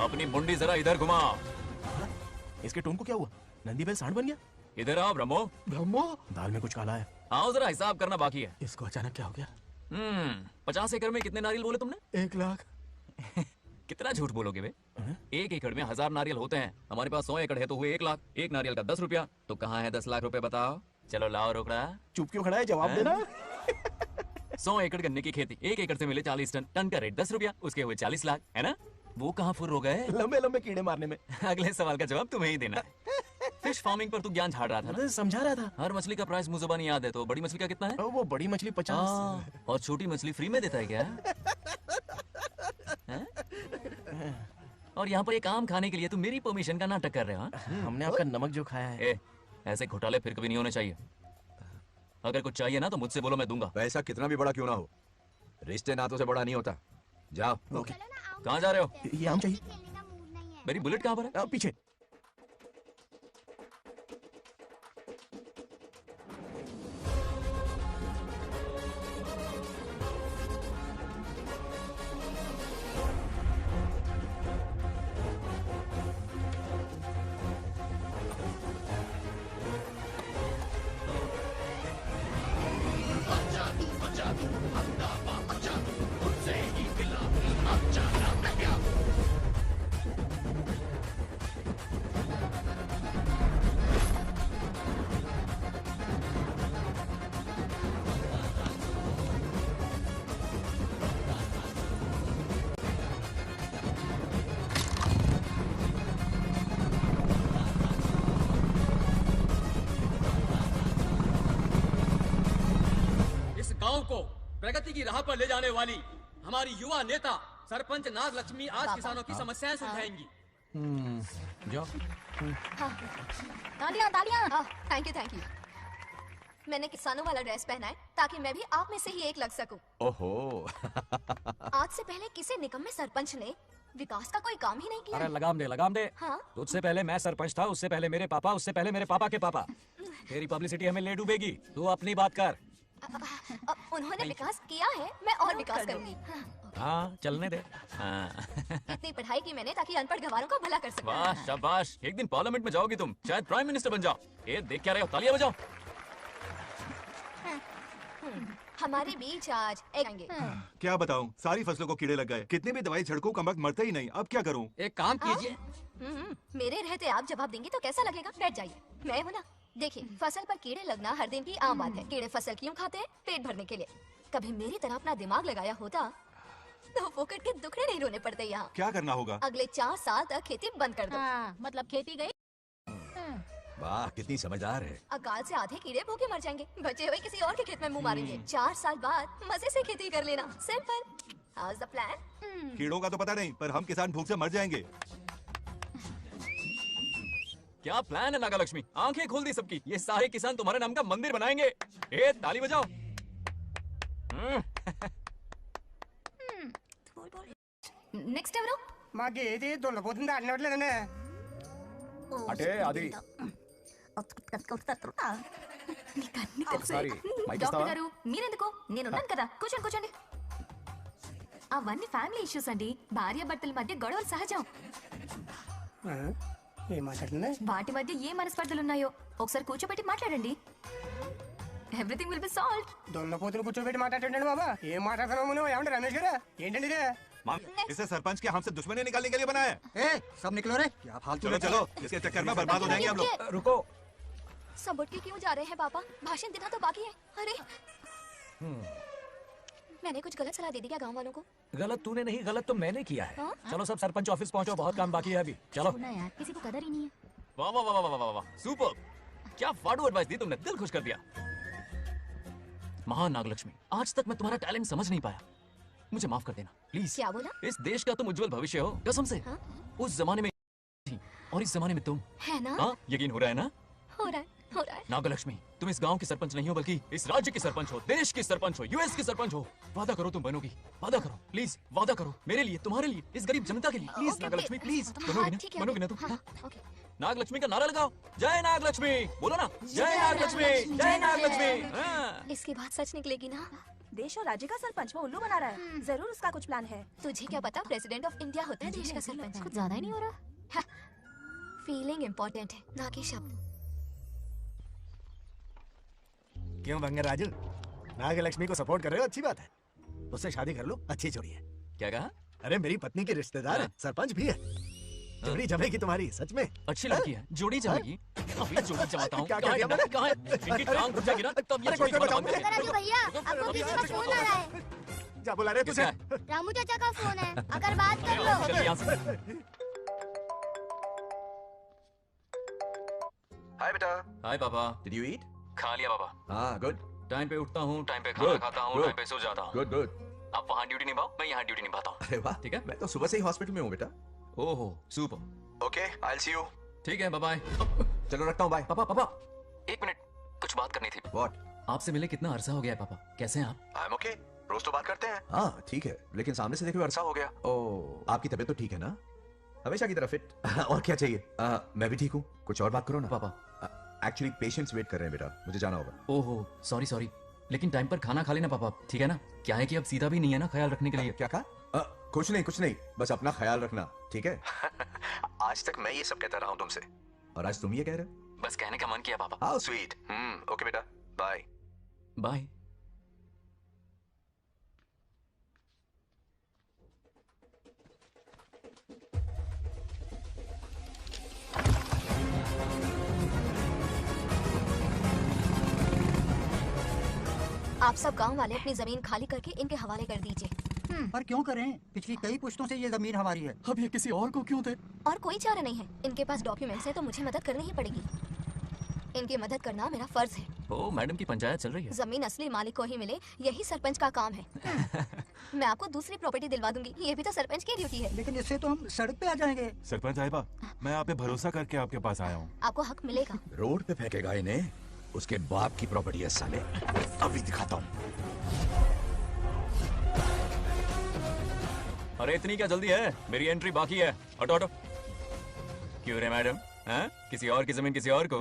अपनी मुंडी जरा इधर घुमा। इसके टोन को क्या हुआ? नंदी बैल सांड बन गया? इधर आओ ब्रह्मो। ब्रह्मो? दाल में कुछ काला है। आओ जरा हिसाब करना बाकी है। इसको अचानक क्या हो गया? 50 एकड़ में कितने नारियल बोले तुमने? 1 लाख। कितना झूठ बोलोगे बे? 1 एकड़ में 1000 नारियल होते हैं। हमारे पास 100 एकड़ है तो हुए 1 लाख। एक नारियल का 10 रुपया। तो कहाँ है 10 लाख रुपए बताओ? चलो लाओ रोकड़ा। चुप क्यों खड़ा है? जवाब देना। 100 एकड़ गन्ने की खेती, 1 एकड़ से मिले 40 टन। टन का रेट 10 रुपया, उसके हुए 40 लाख, है ना? वो कहाँ फुर हो गए? लंबे लंबे कीड़े मारने में। अगले सवाल का जवाब तुम्हें ही देना है। फिश फार्मिंग पर तू ज्ञान झाड़ रहा था ना? समझा रहा था। हर मछली का प्राइस मुझे जुबानी याद है, तो बड़ी मछली का कितना है? वो बड़ी मछली 50 और छोटी मछली फ्री में देता है क्या? और यहाँ पर एक आम खाने के लिए तुम मेरी परमिशन का नाटक कर रहे हो? हमने आपका नमक जो खाया है। ऐसे घोटाले फिर कभी नहीं होने चाहिए। अगर कुछ चाहिए ना तो मुझसे बोलो, मैं दूंगा। पैसा कितना भी बड़ा क्यों ना हो, रिश्ते नातों से बड़ा नहीं होता। जाओ। कहाँ जा रहे हो? ये आम चाहिए। मेरी बुलेट कहाँ पर है? पीछे। गांव को प्रगति की राह पर ले जाने वाली हमारी युवा नेता सरपंच नाग लक्ष्मी आज किसानों की समस्याएं सुलझाएंगी। जो तालियां तालियां। Thank you. मैंने किसानों वाला ड्रेस पहना है ताकि मैं भी आप में से ही एक लग सकूं। ओहो। आज से पहले किसी निकम्मे सरपंच ने विकास का कोई काम ही नहीं किया। अरे लगाम दे। हाँ? तुझसे पहले मैं सरपंच था, उससे पहले मेरे पापा, उससे पहले मेरे पापा के पापा। तेरी पब्लिसिटी हमें ले डूबेगी। तू अपनी बात कर। उन्होंने विकास किया है, मैं और विकास करूंगी। हाँ चलने दे। इतनी पढ़ाई की मैंने ताकि अनपढ़ गवारों का भला कर सकूं। वाह शाबाश, एक दिन पार्लियामेंट में जाओगी तुम, शायद प्राइम मिनिस्टर बन जाओ। ये देख क्या रहे हो? तालियां बजाओ। हमारे बीच आज आएंगे। क्या बताऊं, सारी फसलों को कीड़े लग गए। कितनी भी दवाई छिड़कूं कम वक्त मरते ही नहीं। अब क्या करूं? एक काम कीजिए। मेरे रहते आप जवाब देंगे तो कैसा लगेगा? बैठ जाइए, मैं हूं ना। देखिए, फसल पर कीड़े लगना हर दिन की आम बात है। कीड़े फसल क्यों खाते हैं? पेट भरने के लिए। कभी मेरी तरह अपना दिमाग लगाया होता तो फोकट के दुखड़े नहीं रोने पड़ते यहाँ। क्या करना होगा? अगले 4 साल तक खेती बंद कर दो। मतलब खेती गई। वाह, कितनी समझदार है। अकाल से आधे कीड़े भूखे मर जाएंगे, बचे हुए किसी और के खेत में मुंह मारेंगे। 4 साल बाद मजे से खेती कर लेना। Simple. How is the plan? कीड़ों का तो पता नहीं, पर हम किसान भूख से मर जाएंगे। क्या प्लान है नागा लक्ष्मी? आंखें खोल दी सबकी। ये सारे किसान तुम्हारे नाम का मंदिर बनाएंगे। ए ताली बजाओ। नहीं మాకు ఏది దున్నపోతుంది అన్నట్లేదనే అటే అది ఒకసారి మైక్ డాక్టర్ ఇస్తావా? గారు మీరెందుకు నేనున్నాను కదా కూర్చోండి కూర్చోండి అవన్నీ ఫ్యామిలీ ఇష్యూస్ అండి భార్య భర్తల మధ్య గొడవలు సహజం ఏం మాట్లాడుతుంది వాటి మధ్య ఏ మనస్పర్ధలు ఉన్నాయో ఒకసారి కూర్చోబెట్టి మాట్లాడండి ఎవ్రీథింగ్ విల్ బి సాల్వ్డ్ దున్నపోతులు కూర్చోబెట్టి మాట్లాడుతుంటాడు బాబా ఏం మాట్లాడుతున్నావు నువ్వు ఏమంటే రమేష్ గారు ఏంటండి ఇదే इसे सरपंच के हमसे दुश्मनी निकालने के लिए बनाया है। सब निकलो रे क्या फालतू चलो चलो इसके चक्कर में बर्बाद हो जाएंगे हम लोग। रुको सब उठ के क्यों जा रहे हैं पापा? भाषण देना तो बाकी है। अरे मैंने कुछ गलत सलाह दे दी क्या गांव वालों को? गलत तूने नहीं, गलत तो मैंने किया है। हाँ? चलो सब सरपंच ऑफिस पहुंचो, बहुत काम बाकी है अभी। चलो ना यार किसी को कदर ही नहीं है वाह वाह वाह वाह वाह वाह सुपर, क्या फाड़ू एडवाइस दी तुमने, दिल खुश कर दिया। महान नागलक्ष्मी, आज तक मैं तुम्हारा टैलेंट समझ नहीं पाया, मुझे माफ कर देना प्लीज। क्या बोला? इस देश का तुम उज्जवल भविष्य हो, कसम से। हाँ? उस जमाने में थी और इस जमाने में तुम। है ना? हाँ, यकीन हो रहा है ना? हो रहा है हो रहा है। नागलक्ष्मी, तुम इस गांव की सरपंच नहीं हो बल्कि इस राज्य की सरपंच हो, देश की सरपंच हो, यूएस की सरपंच हो। वादा करो तुम बनोगी, वादा करो प्लीज, वादा करो मेरे लिए, तुम्हारे लिए, इस गरीब जनता के लिए please. Okay, Nagalakshmi okay. Please, हाँ, बनोगी ना, ठीक है, बनोगी ना ओके, तुम? हाँ, हाँ? ओके। नागलक्ष्मी का नारा लगाओ, जय नागलक्ष्मी, बोलो ना, जय नागलक्ष्मी, जय नागलक्ष्मी। हाँ। इसकी बात सच निकलेगी ना? देश और राज्य का सरपंच वो उल्लू बना रहा है जरूर उसका कुछ प्लान है। तुझे क्या पता प्रेसिडेंट ऑफ इंडिया होता है देश का सरपंच? कुछ ज्यादा ही नहीं हो रहा फीलिंग इम्पोर्टेंट है ना कि शब्द। क्यों बंगराजू नागलक्ष्मी को सपोर्ट कर रहे हो? अच्छी बात है, उससे शादी कर लो, अच्छी जोड़ी है। क्या कहा? अरे मेरी पत्नी के रिश्तेदार है, सरपंच भी है, जोड़ी जमेगी तुम्हारी, सच में अच्छी लड़की है, जोड़ी जमेगी। अभी जोड़ी जमाता हूँ। क्या कहाँ किया है? मैंने? कहाँ है? इनकी टांग घुस जाएगी ना, तब ये अरे जोड़ी कोई जमाना बताओ बंद कर राजू देंगे। भैया आपको किसी का फोन आ रहा है। क्या बुला रहे तुझे? रामू चाचा का फोन है, अगर बात कर लो। चल यहाँ से। हाय बेटा। हाय पापा। Did you eat? खा लिया पापा। हाँ गुड टाइम पे उठता हूँ, टाइम पे खाना Good, खाता हूँ, good. टाइम पे सो जाता हूँ। Good good. आप वहाँ ड्यूटी निभाओ, मैं यहाँ ड्यूटी निभाता हूँ। अरे वाह, ठीक है? मैं तो सुबह से ही हॉस्पिटल में हूँ बेटा। ओहो super. Okay I will see you. ठीक है, बाय बाय। चलो रखता हूँ, बाय। पापा पापा एक मिनट, कुछ बात करनी थी। व्हाट? आपसे मिले कितना अरसा हो गया है पापा, कैसे हैं आप? आई एम ओके, रोज तो बात करते हैं। हाँ ठीक है, लेकिन सामने से देखे हुए अरसा हो गया। ओह, आपकी तबीयत तो ठीक है ना? हमेशा की तरह फिट। और क्या चाहिए? मैं भी ठीक हूँ, कुछ और बात करो ना। पापा एक्चुअली पेशेंट्स वेट कर रहे हैं बेटा, मुझे जाना होगा। ओहो सॉरी सॉरी, लेकिन टाइम पर खाना खा लेना पापा, ठीक है ना? क्या है कि अब सीधा भी नहीं है ना ख्याल रखने के लिए। क्या कहा? कुछ नहीं, बस अपना ख्याल रखना, ठीक है? आज तक मैं ये सब कहता रहा हूँ तुमसे, और आज तुम ये कह रहे हो? बस कहने का मन किया पापा। How sweet. ओके बेटा, बाय बाय। आप सब गांव वाले अपनी जमीन खाली करके इनके हवाले कर दीजिए। पर क्यों करें? पिछली कई पुश्तों से ये जमीन हमारी है। अब ये किसी और को क्यों दे? और कोई चारा नहीं है, इनके पास डॉक्यूमेंट्स हैं तो मुझे मदद करनी ही पड़ेगी। इनकी मदद करना मेरा फर्ज है। ओ मैडम की पंचायत चल रही है। जमीन असली मालिक को ही मिले, यही सरपंच का काम है। मैं आपको दूसरी प्रॉपर्टी दिलवा दूंगी, ये भी तो सरपंच की ड्यूटी है। लेकिन इससे तो हम सड़क पे आ जाएंगे। सरपंच साहिबा, मैं आप पे भरोसा करके आपके पास आया हूँ। आपको हक मिलेगा। रोड पे फेंकेगा इन्हें, उसके बाप की प्रॉपर्टी है साले, अभी दिखाता हूँ। अरे इतनी क्या जल्दी है, मेरी एंट्री बाकी है। हटो हटो। क्यों रे मैडम, हैं? किसी और की जमीन किसी और को?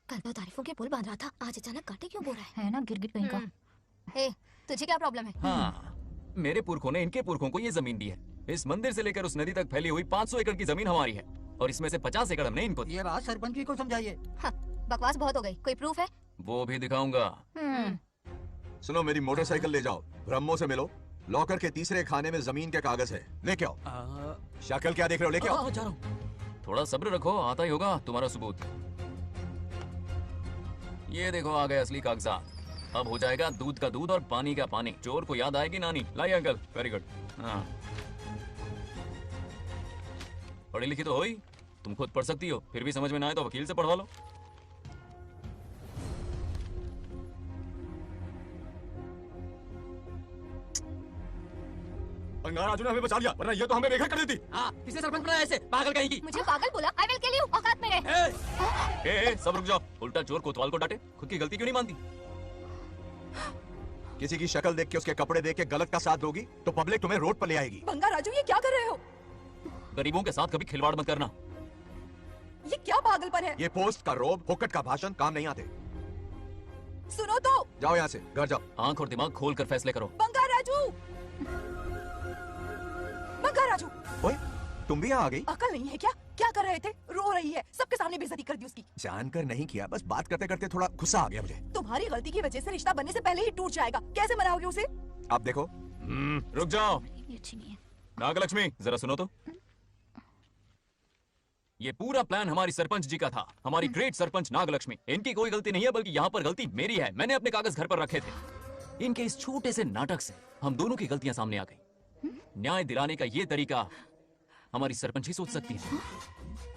कल तो तारीफों के पुल बांध रहा था, आज अचानक कांटे क्यों बो रहा है ना गिरगिट कहीं का। हे, तुझे क्या प्रॉब्लम है? हाँ, मेरे पुरखों ने इनके पुरखों को ये जमीन दी है। इस मंदिर से लेकर उस नदी तक फैली हुई 500 एकड़ की जमीन हमारी है, और इसमें से 50 एकड़ हमने इनको दी। ये बात सरपंच जी को समझाइए। हाँ, बकवास बहुत हो गई, कोई प्रूफ है? वो भी दिखाऊंगा। सुनो, मेरी मोटरसाइकिल ले जाओ, ब्रह्मो से मिलो, लॉकर के तीसरे खाने में जमीन के कागज है, लेके आओ। शक्ल क्या देख रहे हो, लेके आओ। जा रहा हूं। थोड़ा सब्र रखो, आता ही होगा तुम्हारा सबूत। ये देखो आ गए असली कागजात। अब हो जाएगा दूध का दूध और पानी का पानी। चोर को याद आएगी नानी। लाइए अंकल, वेरी गुड। हाँ, पढ़ी लिखी तो हो ही, तुम खुद पढ़ सकती हो, फिर भी समझ में ना आए तो वकील से पढ़वा लो। राजू ने हमें बचा लिया, वरना ये तो हमें बेघर कर देती। हाँ, किसने सरपंच बनाया ऐसे पागल कहीं की? मुझे पागल बोला? आई विल किल यू, औकात में रहे। ए, सब रुक जाओ। उल्टा चोर कोतवाल को डांटे, खुद की गलती क्यों नहीं मानती? किसी की शक्ल देख के, उसके कपड़े देख के गलत का साथ दोगी तो पब्लिक तुम्हें रोड पर ले आएगी। बंगा राजू, ये क्या कर रहे हो? गरीबों के साथ कभी खिलवाड़ मत करना। ये क्या पागलपन है? ये पोस्ट का रोब, हुक्कट का भाषण काम नहीं आते। सुनो तो। जाओ यहाँ से, घर जाओ। आंख और दिमाग खोल कर फैसले करो। बंगा राजू, बंगा राजू। ओए, तुम भी यहाँ आ गई? अकल नहीं है क्या? क्या कर रहे थे? रो रही है, सबके सामने बेइज्जती कर दी उसकी। जानकर नहीं किया, बस बात करते करते थोड़ा गुस्सा आ गया मुझे। तुम्हारी गलती की वजह से रिश्ता बनने से पहले ही टूट जाएगा। कैसे मनाओगे उसे? आप देखो। रुक जाओ। नागलक्ष्मी, जरा सुनो तो। ये पूरा प्लान हमारी सरपंच जी का था, हमारी ग्रेट सरपंच नागलक्ष्मी। इनकी कोई गलती नहीं है, बल्कि यहाँ पर गलती मेरी है। मैंने अपने कागज घर पर रखे थे। इनके इस छोटे से नाटक से हम दोनों की गलतियां सामने आ गई। न्याय दिलाने का ये तरीका हमारी सरपंच ही सोच सकती है।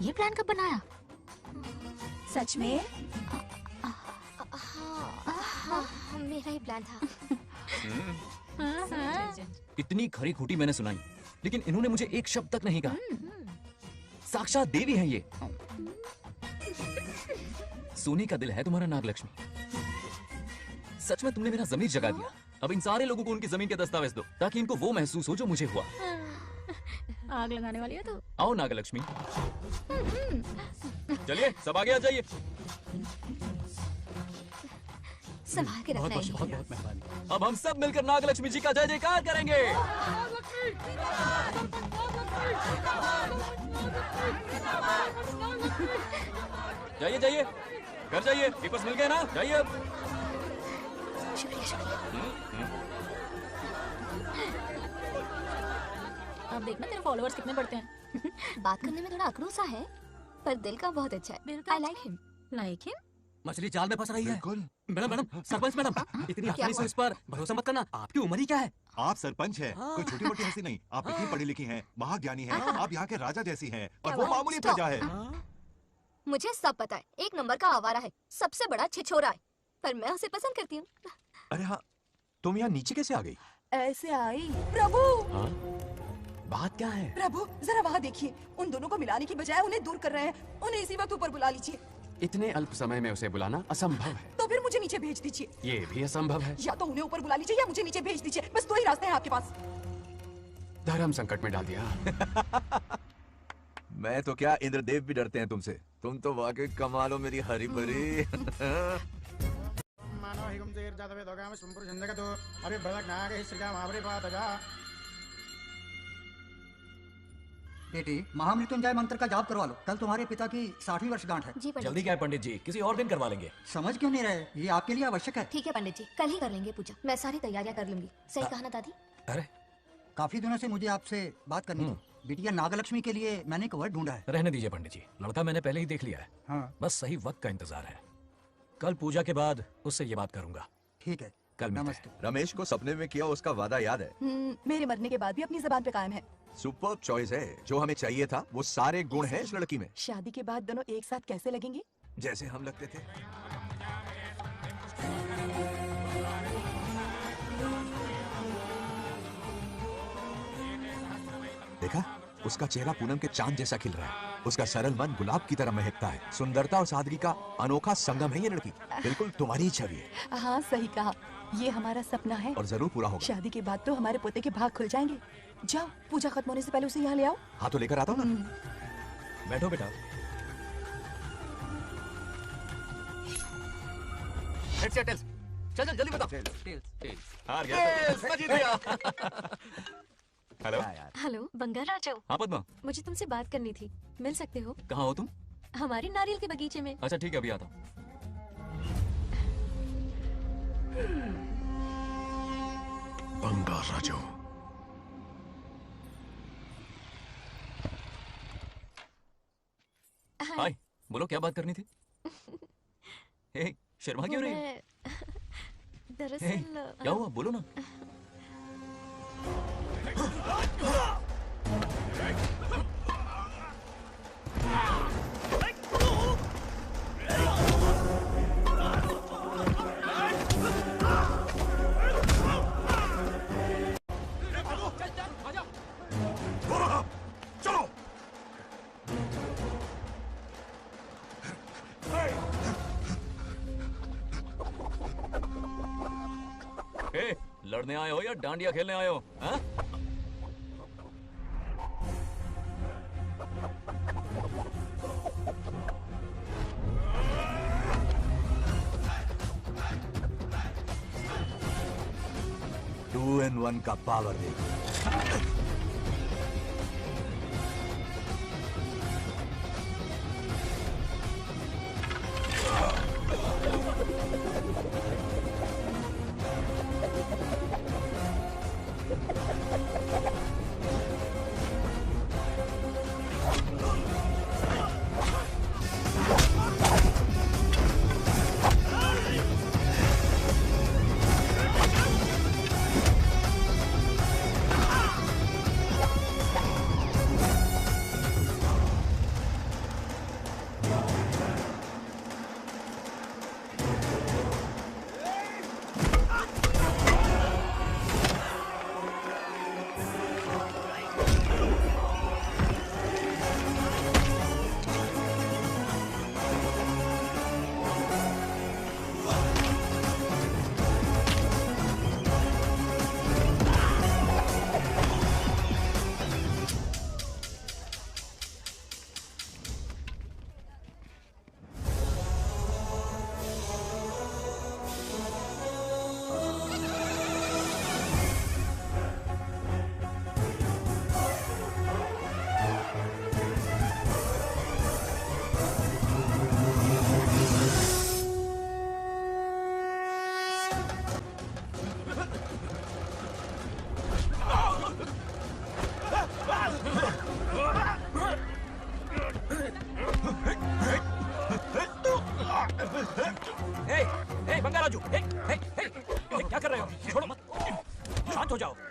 ये प्लान कब बनाया? सच में? हाँ, मेरा ही प्लान था। इतनी खरी खोटी मैंने सुनाई, लेकिन इन्होंने मुझे एक शब्द तक नहीं कहा। साक्षात देवी है ये। सोने का दिल है तुम्हारा नागलक्ष्मी। सच में तुमने मेरा जमीर जगा दिया। अब इन सारे लोगों को उनकी जमीन के दस्तावेज दो, ताकि इनको वो महसूस हो जो मुझे हुआ। आग लगाने वाली है तो। आओ नागलक्ष्मी, चलिए सब आगे आ जाइए। संभाल के रखना है। बहुत मेहरबानी। अब हम सब मिलकर नागलक्ष्मी जी का जय जयकार करेंगे। जाइए जाइए, घर जाइए। पेपर्स मिल गए ना? जाइए अब। शुक्रिया शुक्रिया। अब देखना तेरे फॉलोअर्स कितने बढ़ते हैं। बात करने में थोड़ा अकड़ू सा है, पर दिल का बहुत अच्छा है। I like him. Like him? मछली जाल में फंस रही है। मैडम मैडम, सरपंच मैडम, इतनी आसानी से इस पर भरोसा मत करना। आपकी उम्र ही क्या है? आप सरपंच है, कोई छोटी मोटी हंसी नहीं। आप इतनी पढ़ी लिखी हैं, महाज्ञानी हैं, आप यहाँ के राजा जैसी हैं, और वो मामूली प्रजा है। मुझे सब पता है, एक नंबर का आवारा है, सबसे बड़ा छिछोरा है, पर मैं उसे पसंद करती हूँ। अरे हाँ, तुम यहाँ नीचे कैसे आ गई? ऐसे आई। प्रभु, बात क्या है? प्रभु जरा वहाँ देखिए, उन दोनों को मिलाने की बजाय उन्हें दूर कर रहे हैं। उन्हें इसी वक्त ऊपर बुला लीजिए। इतने अल्प समय में उसे बुलाना असंभव है। तो फिर मुझे नीचे भेज दीजिए। ये भी असंभव है। या तो उन्हें ऊपर बुला लीजिए या मुझे नीचे भेज दीजिए। बस दो ही रास्ते हैं आपके पास। धर्म संकट में डाल दिया। मैं तो क्या, इंद्रदेव भी डरते हैं तुमसे। तुम तो वाकई कमाल हो मेरी हरी भरी। बेटी, महामृत्युंजय मंत्र का जाप करवा लो। कल तुम्हारे पिता की 60वीं वर्षगांठ है। जी पंडित जल्दी क्या है पंडित जी, किसी और दिन करवा लेंगे। समझ क्यों नहीं रहे? ये आपके लिए आवश्यक है। ठीक है पंडित जी, कल ही कर लेंगे पूजा। मैं सारी तैयारियां कर लूंगी। सही कहा ना दादी? अरे काफी दिनों से मुझे आपसे बात करनी थी। बिटिया नागलक्ष्मी के लिए मैंने एक वर्ड ढूंढा है। रहने दीजिए पंडित जी, लड़का मैंने पहले ही देख लिया है। हाँ। बस सही वक्त का इंतजार है। कल पूजा के बाद उससे ये बात करूंगा। ठीक है, कल नमस्ते। रमेश को सपने में किया उसका वादा याद है? मेरे मरने के बाद भी अपनी जबान पे कायम है। सुपर चॉइस है। जो हमें चाहिए था वो सारे गुण हैं इस लड़की में। शादी के बाद दोनों एक साथ कैसे लगेंगे? जैसे हम लगते थे। देखा, उसका चेहरा पूनम के चांद जैसा खिल रहा है। उसका सरल मन गुलाब की तरह महकता है। सुंदरता और सादगी का अनोखा संगम है ये लड़की। बिल्कुल तुम्हारी ही छवि है। हाँ सही कहा, ये हमारा सपना है और जरूर पूरा होगा। शादी के बाद तो हमारे पोते के भाग खुल जाएंगे। जाओ, पूजा खत्म होने से पहले उसे यहाँ ले आओ। हाँ तो लेकर आता हूँ ना। बैठो बेटा। चल चल जल्दी बताओ। हार गया। हेलो हेलो बंगा राजू। हाँ पद्मा, मुझे तुमसे बात करनी थी, मिल सकते हो? कहाँ हो तुम? हमारे नारियल के बगीचे में। अच्छा ठीक है, अभी आता हूँ। बंगा राजू। हाय, बोलो क्या बात करनी थी? हे, शर्मा क्यों रही? दरअसल क्या हुआ, बोलो ना। हे, लड़ने आए हो या डांडिया खेलने आए हो? हाँ? मन का पावर देखो।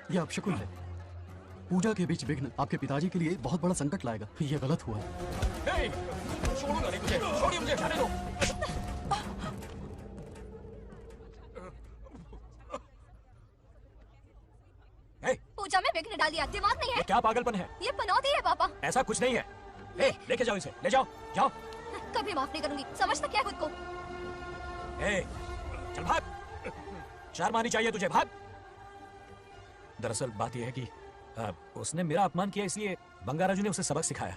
ये अपशकुन है। पूजा के बीच विघ्न आपके पिताजी के लिए बहुत बड़ा संकट लाएगा। ये गलत हुआ। छोड़ूंगा नहीं तुझे, छोड़िए मुझे, जाने दो। पूजा में विघ्न डाल दिया, दिमाग नहीं है। क्या पागलपन है? ये पनौती है पापा। ऐसा कुछ नहीं है। लेके जाओ इसे, ले जाओ, जाओ। कभी माफ नहीं करूंगी, समझ तक क्या खुद को। चल भाग, शर्म आनी चाहिए तुझे, भाग। दरअसल बात यह है कि उसने मेरा अपमान किया, इसलिए बंगाराजू ने उसे सबक सिखाया।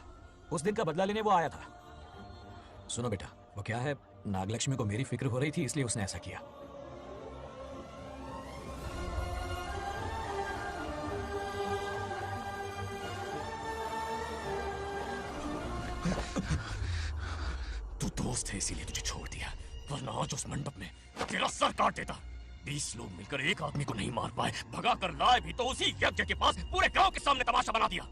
उस दिन का बदला लेने वो आया था। सुनो बेटा, वो क्या है, नागलक्ष्मी को मेरी फिक्र हो रही थी, इसलिए उसने ऐसा किया। तू दोस्त है इसीलिए तुझे छोड़ दिया, वरना आज उस मंडप में तेरा सर काट देता। 20 लोग मिलकर एक आदमी को नहीं मार पाए, भगा कर लाए भी तो उसी यज्ञ के पास पूरे गांव के सामने तमाशा बना दिया।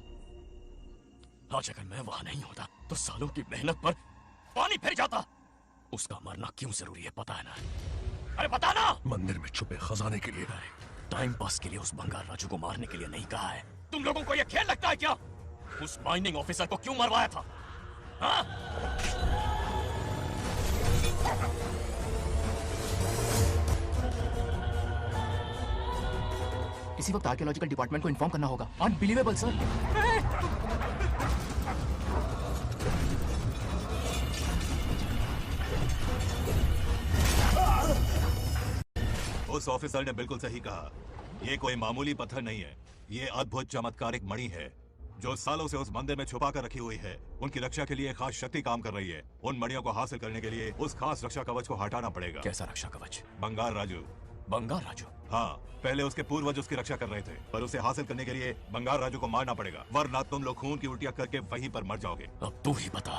आज अगर मैं वहां नहीं होता तो सालों की मेहनत पर पानी फिर जाता। उसका मरना क्यों जरूरी है पता है ना? अरे बता ना। मंदिर में छुपे खजाने के लिए। टाइम पास के लिए उस बंगाल राजू को मारने के लिए नहीं कहा है। तुम लोगों को यह खेल लगता है क्या? उस माइनिंग ऑफिसर को क्यों मरवाया था? हाँ? इसी वक्त आर्कियोलॉजिकल डिपार्टमेंट को इन्फॉर्म करना होगा। Unbelievable sir. उस ऑफिसर ने बिल्कुल सही कहा। ये कोई मामूली पत्थर नहीं है, ये अद्भुत चमत्कारिक मणि है जो सालों से उस मंदिर में छुपा कर रखी हुई है। उनकी रक्षा के लिए खास शक्ति काम कर रही है। उन मणियों को हासिल करने के लिए उस खास रक्षा कवच को हटाना पड़ेगा। कैसा रक्षा कवच? बंगाल राजू। बंगाल राजू? हाँ, पहले उसके पूर्वज उसकी रक्षा कर रहे थे, पर उसे हासिल करने के लिए बंगाल राजू को मारना पड़ेगा, वरना तुम लोग खून की उल्टियां करके वहीं पर मर जाओगे। अब तू ही बता,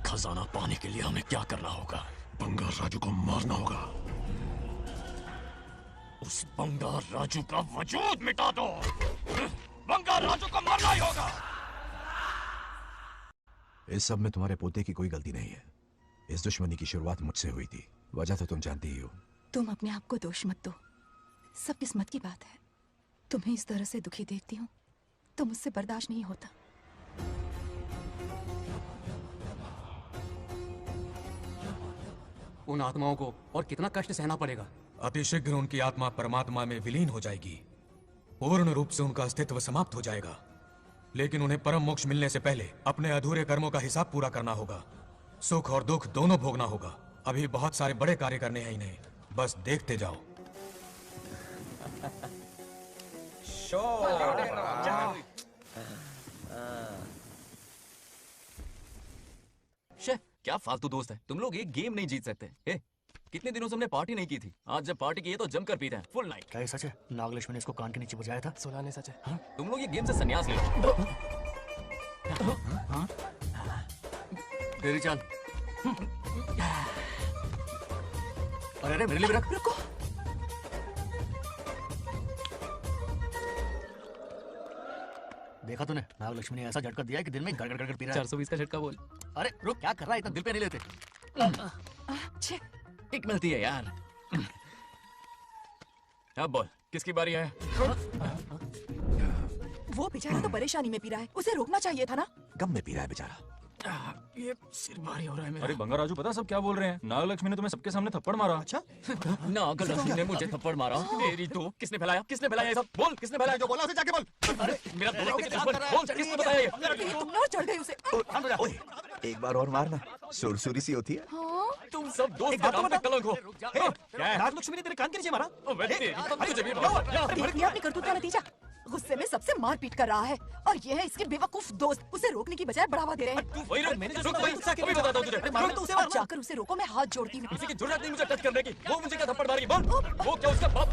खजाना पाने के लिए हमें क्या करना होगा? बंगाल राजू को मारना होगा। उस बंगाल राजू का वजूद मिटा दो। बंगाल राजू को मारना ही होगा। इस सब में तुम्हारे पोते की कोई गलती नहीं है। इस दुश्मनी की शुरुआत मुझसे हुई थी, वजह तो तुम जानती ही हो। तुम अपने आप को दोष मत दो, सब किस्मत की बात है। तुम्हें इस तरह से दुखी देखती हूँ तो मुझसे बर्दाश्त नहीं होता। उन आत्माओं को और कितना कष्ट सहना पड़ेगा। अतिशीघ्र उनकी आत्मा परमात्मा में विलीन हो जाएगी, पूर्ण रूप से उनका अस्तित्व समाप्त हो जाएगा। लेकिन उन्हें परम मोक्ष मिलने से पहले अपने अधूरे कर्मों का हिसाब पूरा करना होगा। सुख और दुख दोनों भोगना होगा। अभी बहुत सारे बड़े कार्य करने हैं इन्हें, बस देखते जाओ। क्या फालतू दोस्त है तुम लोग, एक गेम नहीं जीत सकते। कितने दिनों से हमने पार्टी नहीं की थी। आज जब पार्टी की है तो जमकर पीते हैं, फुल नाइट। क्या ये सच है? नागलक्ष्मी ने इसको कान के नीचे बजाया था। सुनाने सच है। हाँ? तुम लोग ये गेम से संन्यास ले लो। तेरी चाल। अरे मेरे लिए भी रख। रुको। देखा तूने, नागलक्ष्मी ने ऐसा झटका दिया है कि दिन में गड़गड़ गड़गड़ पी रहा है। 420 का झटका बोल। अरे रुक, क्या कर रहा है? इतना दिल पे नहीं लेते। एक मिलती है यार। अब बोल, किसकी बारी है? वो बेचारा तो परेशानी में पी रहा है, उसे रोकना चाहिए था ना। कम में पी रहा है बेचारा। ये सिर भारी हो रहा है मेरा। अरे बंगा राजू, पता सब क्या बोल रहे हैं? नागलक्ष्मी ने तुम्हें सबके सामने थप्पड़ मारा। अच्छा? नागलक्ष्मी ने मुझे थप्पड़ मारा? तेरी तो किसने फैलाया? किसने फैलाया ये सब? बोल, किसने फैलाया? जो बोला उसे जाके बोल। अरे मेरा दोस्त है, बोल, किसने बताया ये? तुमने और चढ़ गई उसे। ओए, एक बार और मारना, सुरसुरी सी होती है। तुम सब दोस्त के काम पे कलंक हो। नागलक्ष्मी ने तेरे कान के नीचे मारा। देख लिया अपनी करतूत का नतीजा। गुस्से में सबसे मारपीट कर रहा है और ये है इसके बेवकूफ दोस्त, उसे रोकने की बजाय बढ़ावा दे रहे हैं। मैंने बताता हूँ तुझे। अब जाकर उसे रोको, मैं हाथ जोड़ती हूँ। किसी की जरूरत नहीं मुझे टच करने की। वो मुझे क्या थप्पड़ मारी? बोल, वो क्या उसका बाप?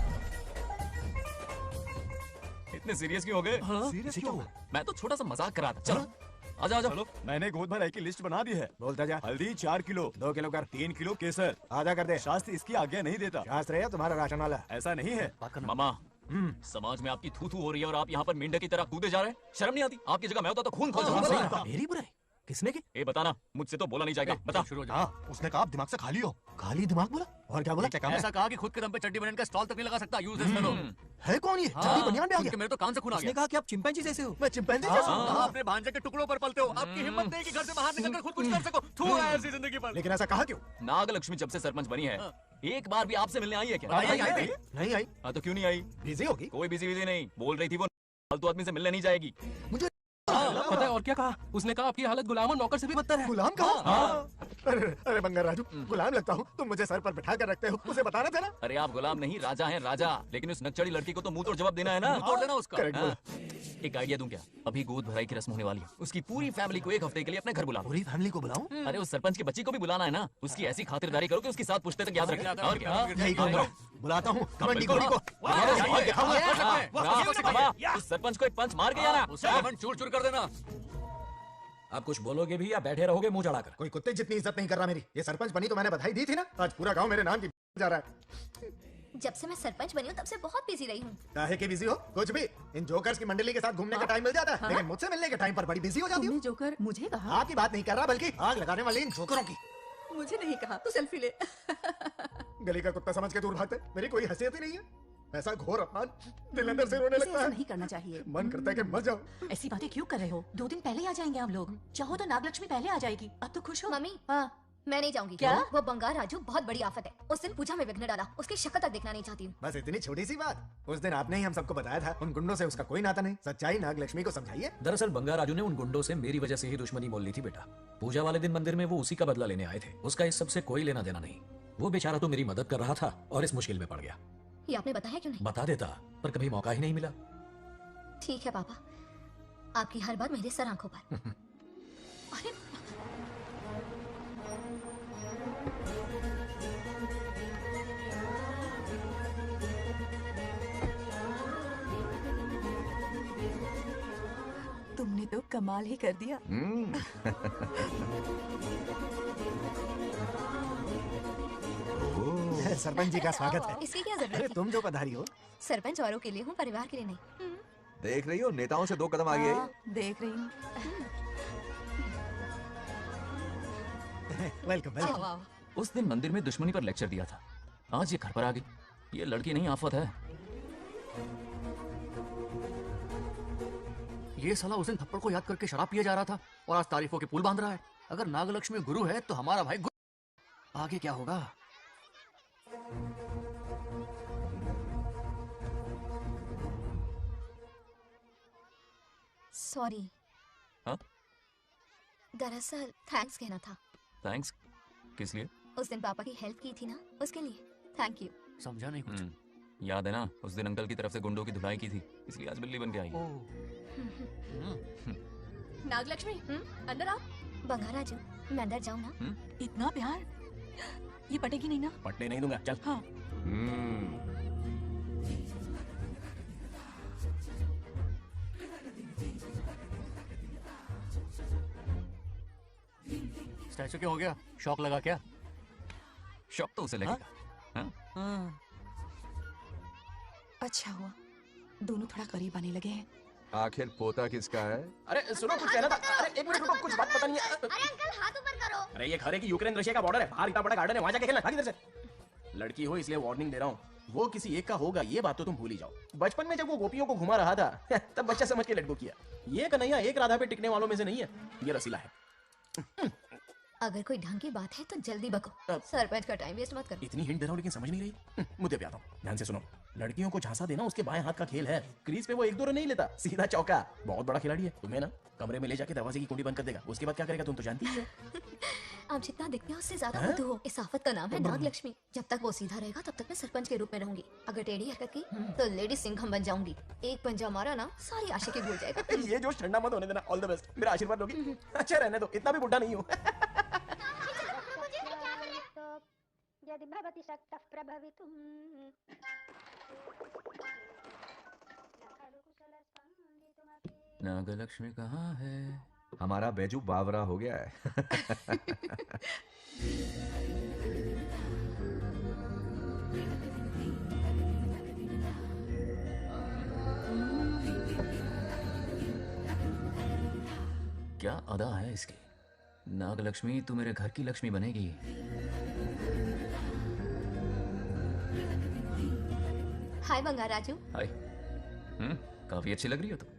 इतने सीरियस क्यों हो गए? सीरियस क्यों? मैं तो छोटा सा मजाक कर रहा था। चलो आजा आजा। चलो, मैंने गोद भराई की लिस्ट बना दी है। बोलता जा। हल्दी 4 किलो, 2 किलो कर। 3 किलो केसर। आधा कर दे। शास्त्र इसकी आज्ञा नहीं देता। शास्त्र है तुम्हारा राशन वाला। ऐसा नहीं है। मामा, समाज में आपकी थू थू हो रही है और आप यहाँ पर मेंढक की तरह कूदे जा रहे हैं। शर्म नहीं आती? आपकी जगह मैं होता तो खून खोल जाता। मेरी बुराई किसने की? ए बताना, मुझसे तो बोला नहीं जाएगा। बता। हाँ, उसने कहा आप दिमाग से खाली हो। खाली दिमाग बोला? और क्या बोला? ऐसा कहा कि खुद के दम पे चड्डी बनियान का स्टॉल तक नहीं लगा सकता। Useless fellow. है कौन ये? चड्डी बनियान पे आ गया। मेरे तो कान से खून आ गया। उसने कहा कि आप चिंपैंजी जैसे हो। मैं चिंपैंजी जैसा हूँ? आप अपने भांजे के टुकड़ों पर पलते हो। आपकी हिम्मत नहीं कि घर से बाहर निकलकर खुद कुछ कर सको। थू है ऐसी जिंदगी पर। लेकिन ऐसा कहा क्यों? नागलक्ष्मी जब से सरपंच बनी है, एक बार भी आपसे मिलने आई है क्या? नहीं आई। हाँ तो क्यों नहीं आई? बिजी होगी। कोई बिजी नहीं। बोल रही थी वो फालतू आदमी से मिलने नहीं जाएगी। मुझे पता है और क्या कहा? उसने कहा आपकी हालत गुलाम और नौकर से भी बदतर है। गुलाम कहा? अरे बंगा राजू, गुलाम लगता हूँ। तुम मुझे सर पर बिठा कर रखते हो, उसे बताना था ना। अरे आप गुलाम नहीं, राजा हैं राजा। लेकिन उस नकचड़ी लड़की को तो मुंह तोड़ जवाब देना है ना। तोड़ देना उसका। एक आइडिया दूं क्या? अभी गोद भराई की रस्म होने वाली है, उसकी पूरी फैमिली को एक हफ्ते के लिए अपने घर बुला। पूरी फैमिली को बुलाऊं? अरे उस सरपंच की बच्ची को भी बुलाना है ना। उसकी ऐसी खातिरदारी करो कि उसकी 7 पुश्ते तक याद रखे। और क्या? यही करूंगा। बुलाता हूँ कमंडी घोड़ी को। उस सरपंच को एक पंच मार के जाना, चूर चूर कर देना। आप कुछ बोलोगे भी या बैठे रहोगे मुंह चढ़ाकर? कोई कुत्ते जितनी इज्जत नहीं कर रहा मेरी। ये सरपंच बनी तो मैंने बधाई दी थी ना। आज पूरा गांव मेरे नाम की जा रहा है। जब से मैं सरपंच बनी हूँ तब से बहुत बिजी रही हूँ। काहे के बिजी हो? कुछ भी। इन जोकर्स की मंडली के साथ घूमने का टाइम मिल जाता है, लेकिन मुझसे मिलने के टाइम पर बड़ी बिजी हो जाती हूँ। जोकर मुझे कहा? आपकी बात नहीं कर रहा, बल्कि आग लगाने वाले इन जोकरों की। मुझे नहीं कहा, तू सेल्फी ले। गली का कुत्ता समझ के दूर भागते, मेरी कोई हैसियत ही नहीं है। ऐसा घोर अपमान, दिल अंदर से रोने लगता है। नहीं करना चाहिए। मन करता है कि मर जाऊं। ऐसी बातें क्यों कर रहे हो? 2 दिन पहले आ जाएंगे हम लोग। चाहो तो नागलक्ष्मी पहले आ जाएगी। अब तो खुश हो? मम्मी, हाँ। मैं नहीं जाऊंगी। क्या? वो बंगार राजू बहुत बड़ी आफत है। उस दिन पूजा में विघ्न डाला, उसकी शक्ल तक देखना नहीं चाहती हूँ। बस इतनी छोटी सी बात। उस दिन आपने ही हम सबको बताया था, उन गुंडों से उसका कोई नाता नहीं। सच्चाई नागलक्ष्मी को समझाइए। दरअसल बंगा राजू ने उन गुंडों से मेरी वजह से ही दुश्मनी मोल ली थी बेटा। पूजा वाले दिन मंदिर में वो उसी का बदला लेने आए थे। उसका इस सबसे कोई लेना देना नहीं। वो बेचारा तो मेरी मदद कर रहा था और इस मुश्किल में पड़ गया। ये आपने बताया क्यों नहीं? बता देता, पर कभी मौका ही नहीं मिला। ठीक है पापा, आपकी हर बात मेरे सर आंखों पर। अरे तुमने तो कमाल ही कर दिया। सरपंच जी का स्वागत है। इसकी क्या जरूरत अरे है? तुम जो पधारी हो। सरपंच औरों के लिए हूँ, परिवार के लिए नहीं। देख रही हो, नेताओं से 2 कदम आगे है। देख रही हूँ। Welcome welcome. उस दिन मंदिर में दुश्मनी पर लेक्चर दिया था, आज ये घर पर आ गई। ये लड़की नहीं आफत है। ये साला उस दिन थप्पड़ को याद करके शराब पिए जा रहा था और आज तारीफों के पुल बांध रहा है। अगर नागलक्ष्मी गुरु है तो हमारा भाई आगे क्या होगा? सॉरी। हाँ? दरअसल थैंक्स कहना था। थैंक्स किस लिए? उस दिन पापा की हेल्प की थी ना, उसके लिए थैंक यू। समझा नहीं कुछ। याद है ना, उस दिन अंकल की तरफ से गुंडों की धुलाई की थी, इसलिए आज बिल्ली बन के आई है। नागलक्ष्मी, अंदर आओ। बंगाराजू, मैं अंदर जाऊँ ना? इतना प्यार, ये पटेगी नहीं ना? पटने नहीं दूंगा, चल। हाँ। स्टैचू क्या हो गया? शॉक लगा क्या? शॉक तो उसे लगेगा। हाँ? अच्छा हुआ दोनों थोड़ा करीब आने लगे हैं। आखिर पोता किसका है? अरे सुनो, कुछ कहना था। अरे एक मिनट रुको, कुछ बात पता नहीं है। अरे अंकल हाथ ऊपर करो। अरे ये घर है कि यूक्रेन रशिया का बॉर्डर है? बाहर इतना बड़ा गार्डन है, वहां जाके खेलना। भाग इधर से। लड़की हो इसलिए वार्निंग दे रहा हूँ, वो किसी एक का होगा ये बात तो तुम भूल ही जाओ। बचपन में जब वो गोपियों को घुमा रहा था तब बच्चा समझ के लड़को किया। ये कन्हैया एक राधा पे टिकने वालों में से नहीं है, ये रसीला है। अगर कोई ढंग की बात है तो जल्दी बको, सरपंच का टाइम वेस्ट मत करो। इतनी हिंट दे रहा हूँ लेकिन समझ नहीं रही। मुद्दे पे आता हूँ, ध्यान से सुनो। लड़कियों को झांसा देना उसके बाएं हाथ का खेल है। क्रीज पे वो 1-2 रन नहीं लेता, सीधा चौका। बहुत बड़ा खिलाड़ी है। तुम्हें ना कमरे में ले जाके दरवाजे की कुंडी बंद कर देगा, उसके बाद क्या करेगा तुम तो जानती ही हो। आप जितना दिखते हो उससे ज्यादा बुद्धू हो। इस आफत का नाम है नागलक्ष्मी। जब तक वो सीधा रहेगा तब तक मैं सरपंच के रूप में रहूंगी। अगर टेढ़ी हरकत की तो लेडी सिंघम बन जाऊंगी। एक पंजा मारा ना सारी आशिकी भूल जाएगा। ये जोश ठंडा मत होने देना। ऑल द बेस्ट, मेरा आशीर्वाद लोगी? अच्छा रहने दो, इतना भी बुढ़ा नहीं हूँ। यदि भवति शक्तः प्रभवितुम्। नागलक्ष्मी कहाँ है? हमारा बैजू बावरा हो गया है। क्या अदा है इसकी। नागलक्ष्मी तू मेरे घर की लक्ष्मी बनेगी। हाय बंगार राजू। हाय। काफी अच्छी लग रही हो तुम।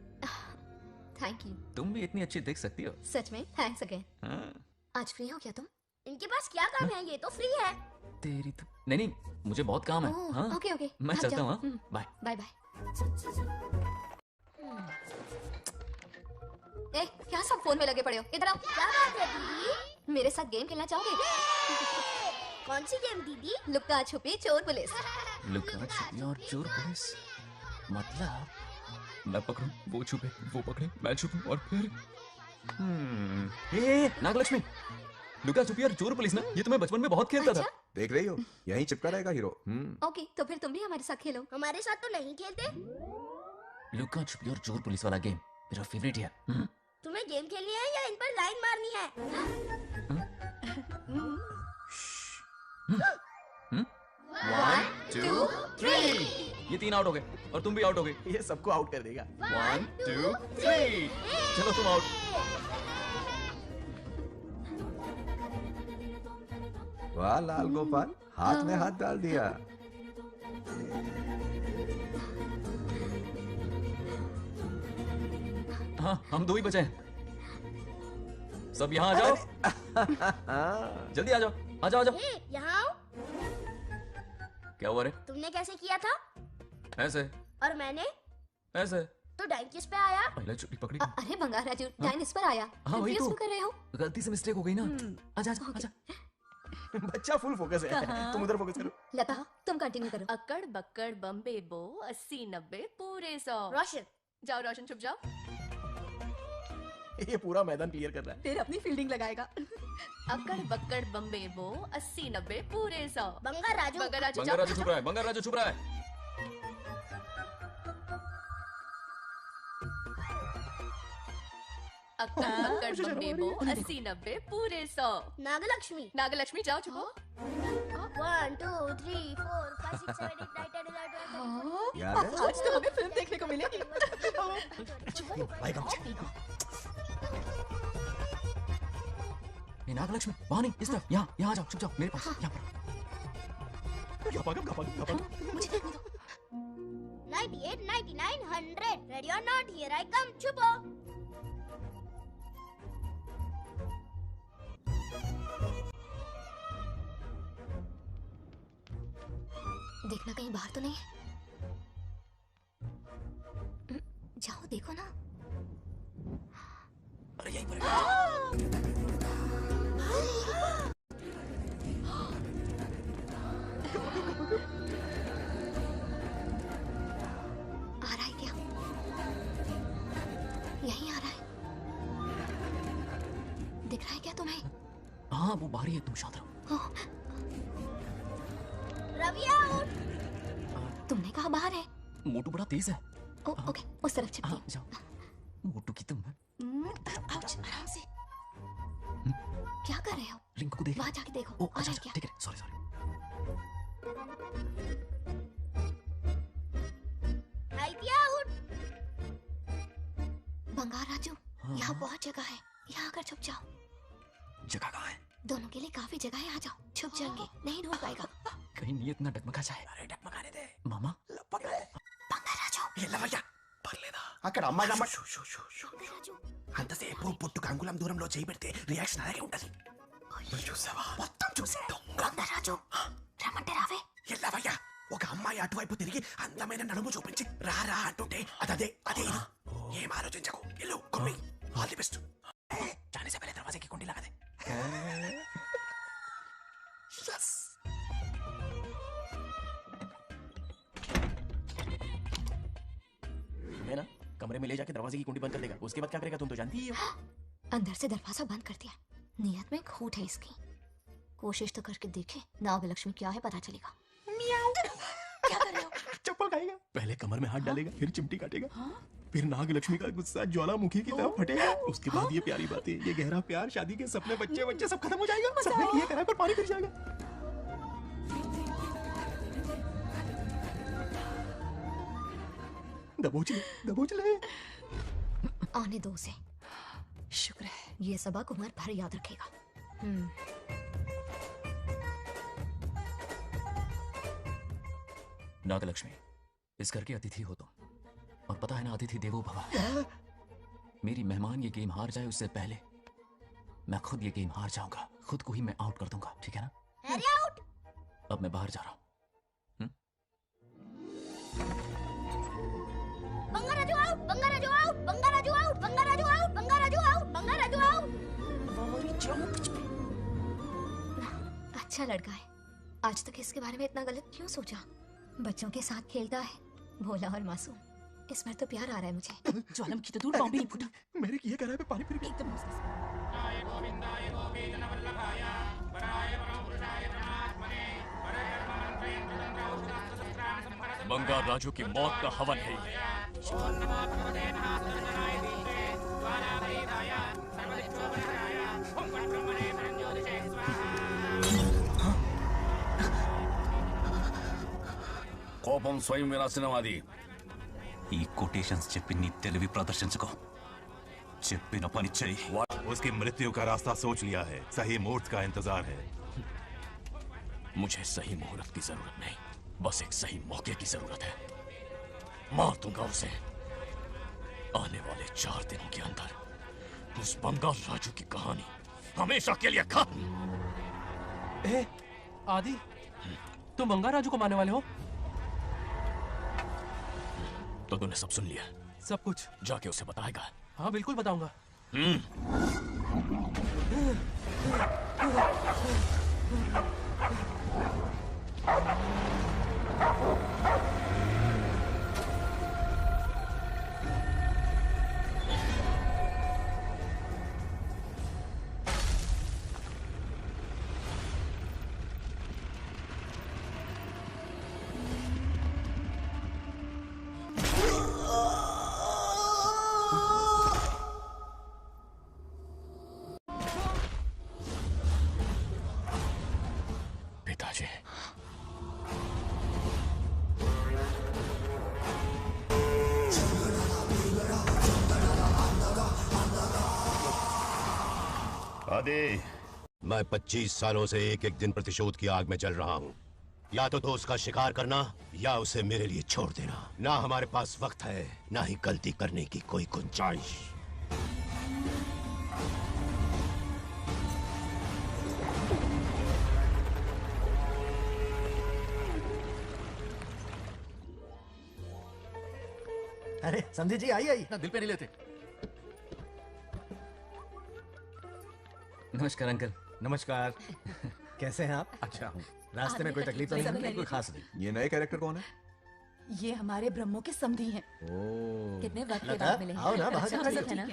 Thank you. तुम भी इतनी अच्छी दिख सकती हो। सच में थैंक्स अगेन। हाँ। आज फ्री हो क्या तुम? इनके पास क्या काम है, ये तो फ्री है। तेरी तो नहीं, मुझे बहुत काम है। हाँ? ओके ओके मैं चलता हूँ। Bye bye bye. ए, क्या सब फोन में लगे पड़े हो? इधर आओ। क्या बात है दीदी? मेरे साथ गेम खेलना चाहोगे? कौन सी गेम दीदी? लुक्का छुपी चोर पुलिस। लुक्का छुपी और चोर पुलिस मतलब मैं पकड़ूं, वो छुपे, वो पकड़े, मैं छुपूं और फिर नागलक्ष्मी, लुक्का छुपी और चोर पुलिस ना, ये तो मैं बचपन में बहुत खेलता था। देख रही हो, यहीं चिपका रहेगा हीरो। ओके, तो फिर तुम भी हमारे साथ खेलो। हमारे साथ तो नहीं खेलते। लुक्का छुपी और चोर पुलिस वाला गेम मेरा फेवरेट है। तुम्हें गेम खेलनी है या इन पर लाइन मारनी है? 1 2 3 ये 3 आउट हो गए और तुम भी आउट हो गए। ये सबको आउट कर देगा। 1 2 3 चलो तुम आउट। वाह लाल गोपाल, हाथ में हाथ डाल दिया। हाँ, हम 2 ही बचे हैं। सब यहाँ आ जाओ। जल्दी आ जाओ, आ जाओ, आ जाओ। यहाँ आओ। क्या हुआ रे? तुमने कैसे किया था? ऐसे। और मैंने? ऐसे। तो डाइन किस पे आया? पहले चुप्पी पकड़ी। अरे बंगार राजू, डाइन इस पर आया। हाँ वही तो। कर रहे हो? गलती से मिस्टेक हो गई ना। आजा आजा आजा। बच्चा फुल फोकस है, तुम उधर फोकस करो। लता, तुम कंटिन्यू करो। अकड़ बक्कड़ बम्बे बो 80-90 पूरे 100। रोशन जाओ, रोशन छुप जाओ। ये पूरा मैदान क्लियर कर रहा है। फिर अपनी फील्डिंग लगाएगा। अकड़ बक्कड़ बम्बे बो 80-90 पूरे 100। बंगार राजू, बंगार राजू, बंगार राजू छुप रहा है, बंगार राजू छुप रहा है। अकड़ बक्कड़ बम्बे बो 80-90 पूरे 100। नागलक्ष्मी, नागलक्ष्मी जाओ छुपो। 1 2 3 4 5 6 7 8 9 10 11 याद है? आज तो हमें फिल्म देखने को मिलेगी। ये नागलक्ष्मी वहाँ नहीं, इस तरफ, यहाँ आ जाओ, छुप जाओ मेरे पास। यहाँ पर। 98 99 100 ready or not, here I come, छुपो। देखना कहीं बाहर तो नहीं है। जाओ देखो ना। अरे यहीं पर आ रहा है क्या? यहीं आ रहा है। दिख रहा है क्या तुम्हें? हाँ वो बाहर ही है, तुम शांत रहो। अभी आउट। तुमने कहा बाहर है? मोटू बड़ा तेज है। ओके, उस तरफ चिपके। जाओ। मोटू की तुम आउच, आराम से। क्या कर रहे हो? रिंकू को देख। वहाँ जाके देखो। ओ, आ रहा है अच्छा, क्या? ठीक है, सॉरी। आउट। बंगार राजू, यहाँ बहुत जगह है, यहाँ आकर छुप जाओ। जगह कहाँ है? दोनों के लिए काफी जगह है, आ जाओ। छुप जाएंगे, नहीं ढूंढ पाएगा। कहीं नीयत ना डगमगा जाए। अरे डगमगाने दे मामा बंगार राजू, ये లవయ్య పర్లేదా అక్కడ అమ్మాయి అంతసేపు పుట్టుకు అంగుళం దూరంలో చేయి పెడితే రియాక్షన్ అలాగే ఉంటది చూసావా మొత్తం చూసే बंगार राजू, రమ్మంటే రావే. ఏ లవయ్య ఒక అమ్మాయి అటువైపు తిరిగి అందమైన నడుము చూపించి రా రా అంటుంటే అదే అదే ఇది ఏం ఆలోచించకు ఇల్లు కొమ్మి ఆల్ ది బెస్ట్ जाने से पहले दरवाजे की कुंडी लगा दे यस है ना कमरे में ले जाके दरवाजे की कुंडी बंद कर देगा उसके बाद क्या करेगा तुम तो जानती ही हो अंदर से दरवाजा बंद कर दिया। नियत में खोट है इसकी। कोशिश तो करके देखे, नागलक्ष्मी क्या है पता चलेगा। क्या कर रहे हो? चप्पल खाएगा पहले कमर में हाथ डालेगा फिर चिमटी काटेगा फिर नागलक्ष्मी का गुस्सा ज्वालामुखी की तरह फटेगा उसके बाद ये प्यारी बातें ये गहरा प्यार शादी के सपने बच्चे बच्चे सब खत्म हो जाएगा सबने किए कराए पर पानी फिर जाएगा दबोच ले आने दो उसे। शुक्र है ये सबक उम्र भर याद रखेगा। नागलक्ष्मी, इस घर के अतिथि हो तुम, और पता है ना अतिथि देवो भव। मेरी मेहमान ये गेम हार जाए उससे पहले मैं खुद ये गेम हार जाऊंगा, खुद को ही मैं आउट कर दूंगा, ठीक है ना? आउट। अब मैं बाहर जा रहा हूँ। Bangaraju out, Bangaraju out, Bangaraju out, Bangaraju out, Bangaraju out, Bangaraju out. अच्छा लड़का है। आज तक इसके बारे में इतना गलत क्यों सोचा? बच्चों के साथ खेलता है, भोला और मासूम। इस बार तो प्यार आ रहा है मुझे। ज्वालामुखी तो दूर बॉम्बे नहीं फूटा मेरे किए कराए पे पानी फिर एकदम बंगार राजू की मौत का हवन है ये। కోపం స్వయం వినాశనవాది ఈ కొటేషన్స్ చెప్పి నీ తెలివి ప్రదర్శించుకో చెప్పిన పని చెయ్యి उसकी मृत्यु का रास्ता सोच लिया है सही मुहूर्त का इंतजार है मुझे सही मुहूर्त की जरूरत नहीं बस एक सही मौके की जरूरत है मार दूंगा उसे आने वाले 4 दिनों के अंदर उस बंगाल राजू की कहानी हमेशा के लिए खत्म। आदि तुम बंगार राजू को मारने वाले हो तो तूने सब सुन लिया सब कुछ जाके उसे बताएगा हाँ बिल्कुल बताऊंगा पिताजी आदि मैं 25 सालों से एक एक दिन प्रतिशोध की आग में जल रहा हूँ या तो दोस्त का शिकार करना या उसे मेरे लिए छोड़ देना ना हमारे पास वक्त है ना ही गलती करने की कोई गुंजाइश अरे समझी जी आई आई ना दिल पे नहीं लेते नमस्कार अंकल। नमस्कार कैसे हैं आप? अच्छा हूँ रास्ते में कोई तकलीफ तो नहीं? कोई खास नहीं। ये नए कैरेक्टर कौन है? ये हमारे ब्रह्मों के समधी हैं। कितने वक्त के लता, बाद मिले हैं। आओ ना, बाहर अच्छा, जाओ, ठीक है ना?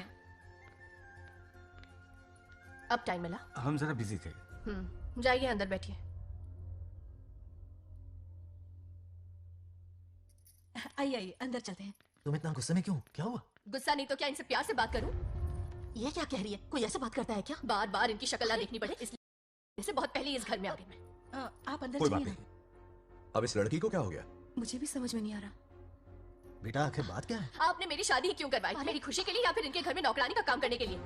अब टाइम मिला? हम जरा बिजी थे। जाइए अंदर बैठिए। आइए आइए अंदर चलते हैं। तुम इतना गुस्से में क्यों? क्या हुआ? गुस्सा नहीं तो क्या इनसे प्यार से बात करूं? ये क्या कह रही है? कोई ऐसे बात करता है क्या? बार बार इनकी शक्ल ना देखनी पड़े इसलिए से बहुत पहले इस घर में आ गई मैं। आप अंदर कोई बात चलिए नहीं। अब इस लड़की को क्या हो गया? ना। मुझे भी समझ में नहीं आ रहा। बेटा आखिर बात क्या है? आपने मेरी शादी ही क्यों करवाई? मेरी खुशी के लिए या फिर इनके घर में नौकरानी का काम करने के लिए?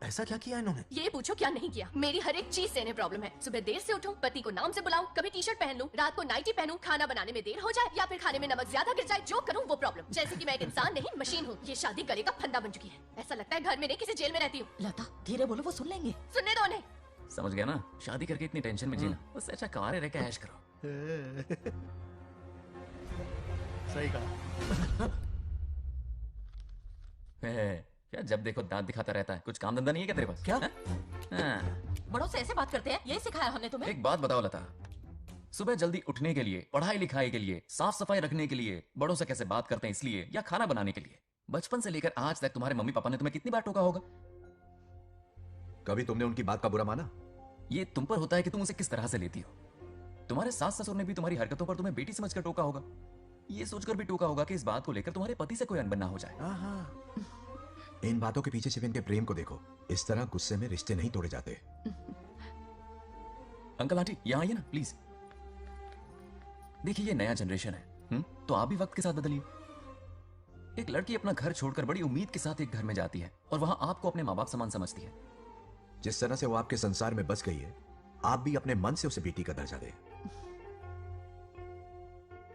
ऐसा क्या किया इन्होंने? ये पूछो क्या नहीं किया। मेरी हर एक चीज से इन्हें प्रॉब्लम है। सुबह देर से उठूं, पति को नाम से बुलाऊं, कभी टी शर्ट पहन लूं, रात को नाइटी पहनूं, खाना बनाने में देर हो जाए या फिर खाने में नमक ज्यादा गिर जाए, जो करूं वो प्रॉब्लम। जैसे कि मैं एक इंसान नहीं मशीन हूँ। ये शादी गले का फंदा बन चुकी है। ऐसा लगता है घर में नहीं किसी जेल में रहती हूँ। लता धीरे बोलो, वो सुन लेंगे। सुनने दो उन्हें। समझ गया ना? शादी करके इतनी टेंशन में जीना, उससे अच्छा कुंवारे रह के ऐश करो। सही कहा। क्या जब देखो दांत दिखाता रहता है? कुछ काम धंधा नहीं है क्या तेरे पास? क्या? हाँ। बड़ों से ऐसे बात करते हैं? यही सिखाया हमने तुम्हें? एक बात बताओ लता, सुबह जल्दी उठने के लिए, पढ़ाई लिखाई के लिए, साफ सफाई रखने के लिए बड़ों से कैसे बात करते हैं इसलिए, या खाना बनाने के लिए? बचपन से लेकर आज तक तुम्हारे मम्मी पापा ने तुम्हें कितनी बार टोका होगा? कभी तुमने उनकी बात का बुरा माना? ये तुम पर होता है कि तुम उसे किस तरह से लेती हो। तुम्हारे सास ससुर ने भी तुम्हारी हरकतों पर तुम्हें बेटी समझकर टोका होगा। ये सोचकर भी टोका होगा कि इस बात को लेकर तुम्हारे पति से कोई अनबन ना हो जाए। इन बातों के पीछे सिर्फ इनके प्रेम को देखो। इस तरह गुस्से में रिश्ते नहीं तोड़े जाते। अंकल आंटी यहाँ आइए ना प्लीज। देखिए ये नया जनरेशन है, तो आप भी वक्त के साथ बदलिए। एक लड़की अपना घर छोड़कर बड़ी उम्मीद के साथ एक घर में जाती है और वहां आपको अपने माँ बाप समान समझती है। जिस तरह से वो आपके संसार में बस गई है, आप भी अपने मन से उसे बेटी का दर्जा दें।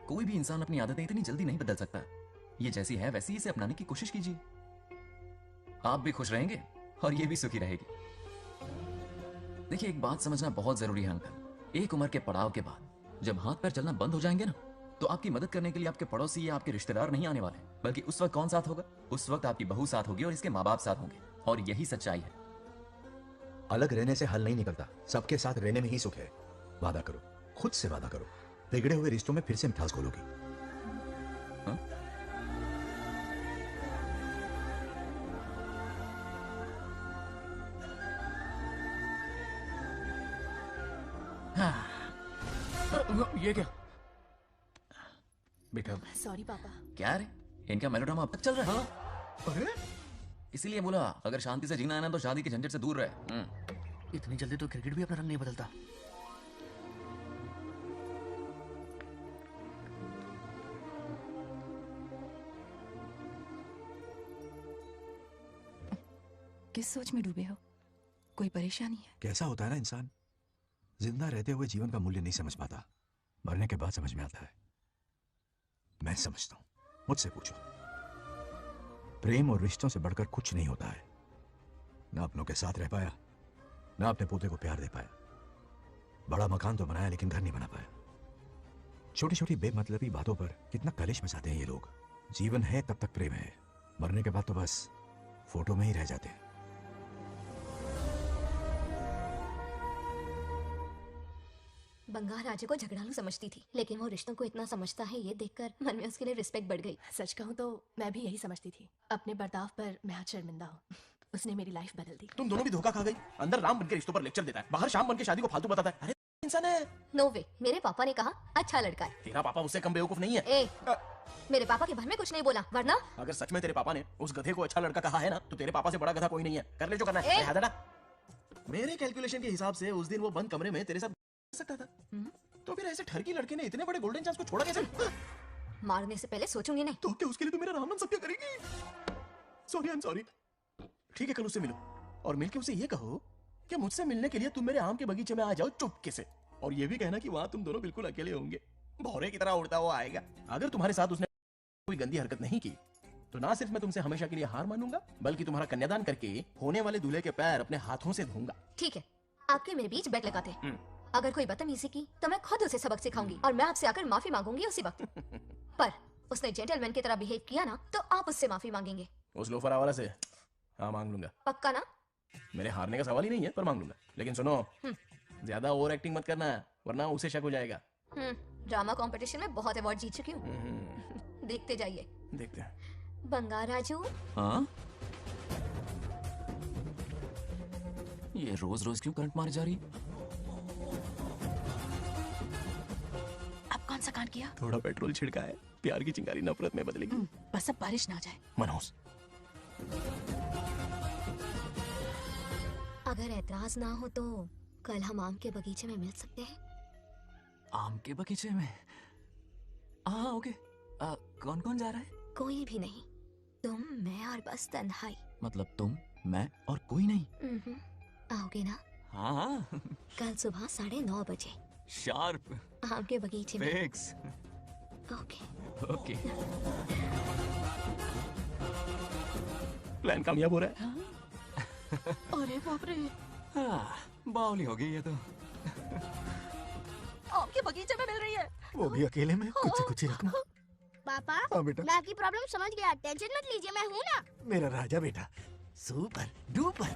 कोई भी इंसान अपनी आदतें इतनी जल्दी नहीं बदल सकता। ये जैसी है वैसी इसे अपनाने की कोशिश कीजिए। आप भी खुश रहेंगे और ये भी सुखी रहेगी। देखिए एक बात समझना बहुत जरूरी है अंकल, एक उम्र के पड़ाव के बाद जब हाथ पैर चलना बंद हो जाएंगे ना, तो आपकी मदद करने के लिए आपके पड़ोसी या आपके रिश्तेदार नहीं आने वाले, बल्कि उस वक्त कौन साथ होगा? उस वक्त आपकी बहू साथ होगी और इसके माँ बाप साथ होंगे। और यही सच्चाई है। अलग रहने से हल नहीं निकलता, सबके साथ रहने में ही सुख है। वादा करो, खुद से वादा करो, बिगड़े हुए रिश्तों में फिर से मिठास घोलोगी। ये क्या बेटा? सॉरी पापा। क्या रे, इनका मेलोड्रामा अब तक चल रहा है? अरे इसीलिए बोला अगर शांति से जीना है ना तो शादी के झंझट से दूर रहे। इतनी जल्दी तो क्रिकेट भी अपना रंग नहीं बदलता। किस सोच में डूबे हो? कोई परेशानी है? कैसा होता है ना इंसान, जिंदा रहते हुए जीवन का मूल्य नहीं समझ पाता, मरने के बाद समझ में आता है। मैं समझता हूं, मुझसे पूछो। प्रेम और रिश्तों से बढ़कर कुछ नहीं होता है। ना अपनों के साथ रह पाया, ना अपने पोते को प्यार दे पाया। बड़ा मकान तो बनाया लेकिन घर नहीं बना पाया। छोटी छोटी बेमतलबी बातों पर कितना कलेश मचाते हैं ये लोग। जीवन है तब तक प्रेम है, मरने के बाद तो बस फोटो में ही रह जाते हैं। बंगार राजे को झगड़ालू समझती थी, लेकिन वो रिश्तों को इतना समझता है ये देखकर मन में उसके लिए रिस्पेक्ट बढ़ गई। सच कहूँ तो मैं भी यही समझती थी। अपने बर्ताव पर मैं आज शर्मिंदा हूँ। उसने मेरी लाइफ बदल दी। तुम दोनों भी धोखा खा गई। अंदर राम बनकर रिश्तों पर लेक्चर देता है, बाहर शाम बनकर शादी को फालतू बताता है। अरे इंसान है। नो वे, मेरे पापा ने कहा अच्छा लड़का है। तेरा पापा उससे कम बेवकूफ नहीं है। ए, मेरे पापा के भर में कुछ नहीं बोला, वरना अगर सच में तेरे पापा ने उस गधे को अच्छा लड़का कहा है ना, तो तेरे पापा से बड़ा गधा कोई नहीं है। कर ले जो करना है। हादड़ा। मेरे कैलकुलेशन के हिसाब से उस दिन वो बंद कमरे में तेरे साथ सकता था, तो फिर ऐसे ठरकी लड़के ने इतने बड़े गोल्डन चांस को छोड़ा कैसे? मारने से पहले सोचूंगी नहीं। तो क्या उसके लिए तो मेरा राम नाम सत्य करेगी? Sorry, I am sorry. ठीक है, कल उससे मिलो और मिलके उसे ये कहो कि मुझसे मिलने के लिए तुम मेरे आम के बगीचे में आ जाओ चुपके से, और ये भी कहना कि वहां तुम दोनों बिल्कुल अकेले होंगे। भौरे की तरह उड़ता हुआ आएगा। अगर तुम्हारे साथ उसने कोई गंदी हरकत नहीं की तो ना सिर्फ मैं तुमसे हमेशा के लिए हार मानूंगा, बल्कि तुम्हारा कन्यादान करके होने वाले दूल्हे के पैर अपने हाथों से धोऊंगा। ठीक है, आपके मेरे बीच बेट लगाते हैं। अगर कोई बदतमीजी की तो मैं खुद उसे सबक सिखाऊंगी और मैं आपसे आकर माफी मांगूंगी उसी वक्त। पर उसने जेंटलमैन की तरह बिहेव किया ना, तो आप उससे माफी मांगेंगे। उस लोफर वाला से हाँ मांग लूंगा। पक्का ना? मेरे हारने का सवाल ही नहीं है, पर मांग लूंगा। लेकिन सुनो, ज्यादा ओवर एक्टिंग मत करना, वरना उसे शक हो जाएगा। ड्रामा कंपटीशन में बहुत अवार्ड जीत चुकी हूँ। देखते जाइए। देखते हैं। बंगार राजू। हाँ? ये रोज रोज क्यों करंट मारी जा रही? अब कौन सा कांड किया? थोड़ा पेट्रोल छिड़का है, प्यार की चिंगारी नफरत में बदलेगी। बस अब बारिश ना जाए। मनोज, अगर ऐतराज ना हो तो कल हम आम के बगीचे में मिल सकते हैं। आम के बगीचे में? हाँ ओके। कौन कौन जा रहा है? कोई भी नहीं, तुम, मैं और बस तन्हाई। मतलब तुम, मैं और कोई नहीं? आओगे ना? हाँ हाँ। कल सुबह 9:30 बजे शार्प। आम के बगीचे में। फिक्स। Okay okay. प्लान कामयाब हो रहा है। अरे बाप रे, बावली हो गई ये तो। आम के बगीचे में मिल रही है। वो भी अकेले में, कुछ से कुछ ही रखना। पापा, हाँ बेटा। मैं आपकी प्रॉब्लम समझ गया, टेंशन मत लीजिए, मैं हूँ ना। मेरा राजा बेटा, सुपर डुपर।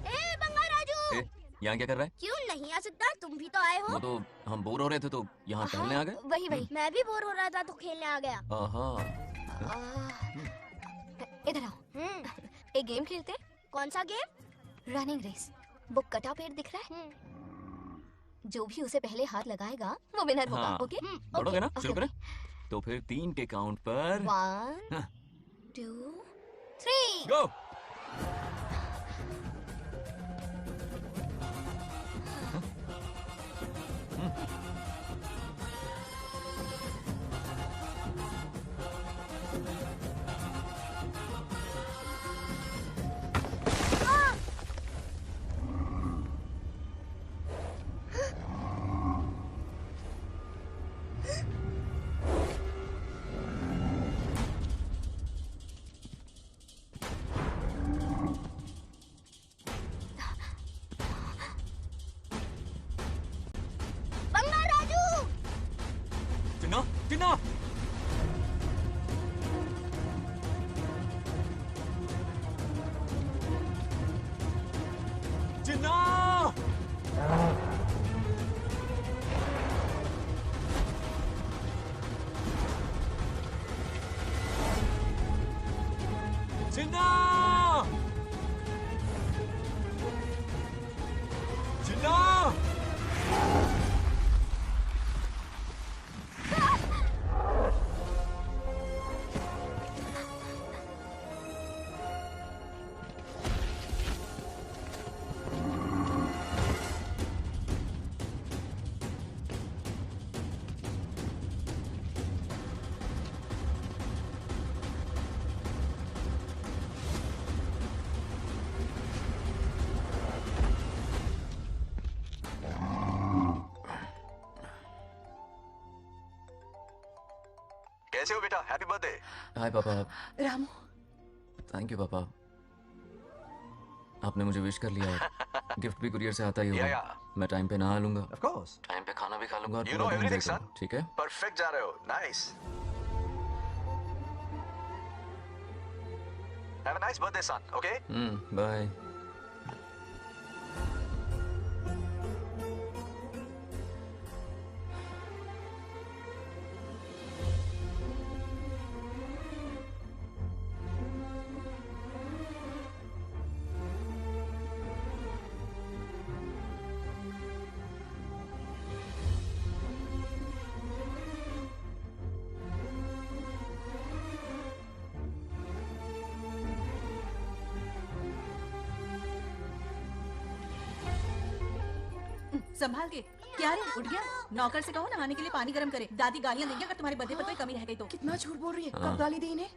ए बंगा राजू, यहाँ क्या कर रहा है? क्यों नहीं आ सकता? तुम भी तो आए हो। वो तो हम बोर हो रहे थे तो यहाँ टहलने आ गए। वही मैं भी बोर हो रहा था तो खेलने आ गया। इधर आओ, एक गेम खेलते हैं। कौन सा गेम? Running race. वो कटा पेड़ दिख रहा है? जो भी उसे पहले हाथ लगाएगा वो विनर होगा। हाँ। ओके? दौड़ोगे ना? शुरू करें? तो फिर 3 के काउंट पर 1 2 3 गो। बंगा राजू, चिन्ना, चिन्ना। चिन्ना। चिन्ना। चिन्ना। कैसे हो बेटा? Happy birthday. हाय पापा। रामू, थैंक यू पापा, आपने मुझे विश कर लिया। गिफ्ट भी कुरियर से आता ही होगा। मैं टाइम पे नहा लूंगा, ऑफ कोर्स। टाइम पे खाना भी खा लूंगा और You पूरा know दिन everything, enjoy son. करूंगा, ठीक है? परफेक्ट जा रहे हो। Nice. Have a nice birthday son, okay? Bye. संभाल के। क्या रे, उठ गया? नौकर से कहो नहाने के लिए पानी गर्म करे। दादी गालियां देंगे अगर तुम्हारे बर्थडे पर कोई कमी रह गई तो। कितना झूठ बोल रही है। हाँ। कब गाली दी इन्हें?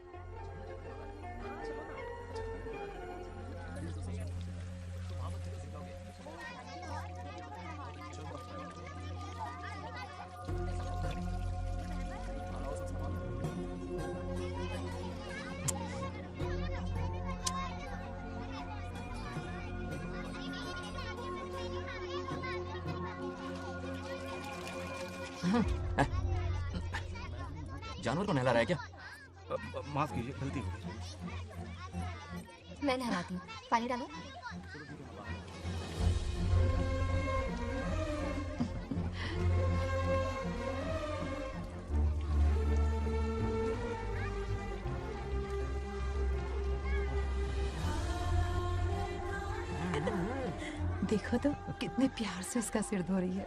जानवर को नहला रहा है क्या? माफ कीजिए, गलती हो गई। मैं नहलाती हूँ, पानी डालो। देखो तो कितने प्यार से उसका सिर धो रही है।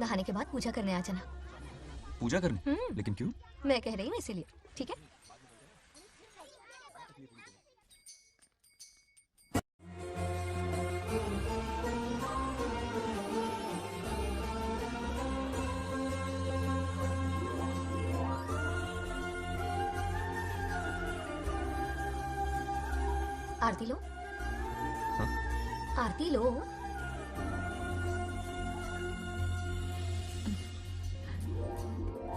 नहाने के बाद पूजा करने आ जाना। पूजा करने? लेकिन क्यों? मैं कह रही हूँ इसीलिए, ठीक है? आरती लो। आरती लो।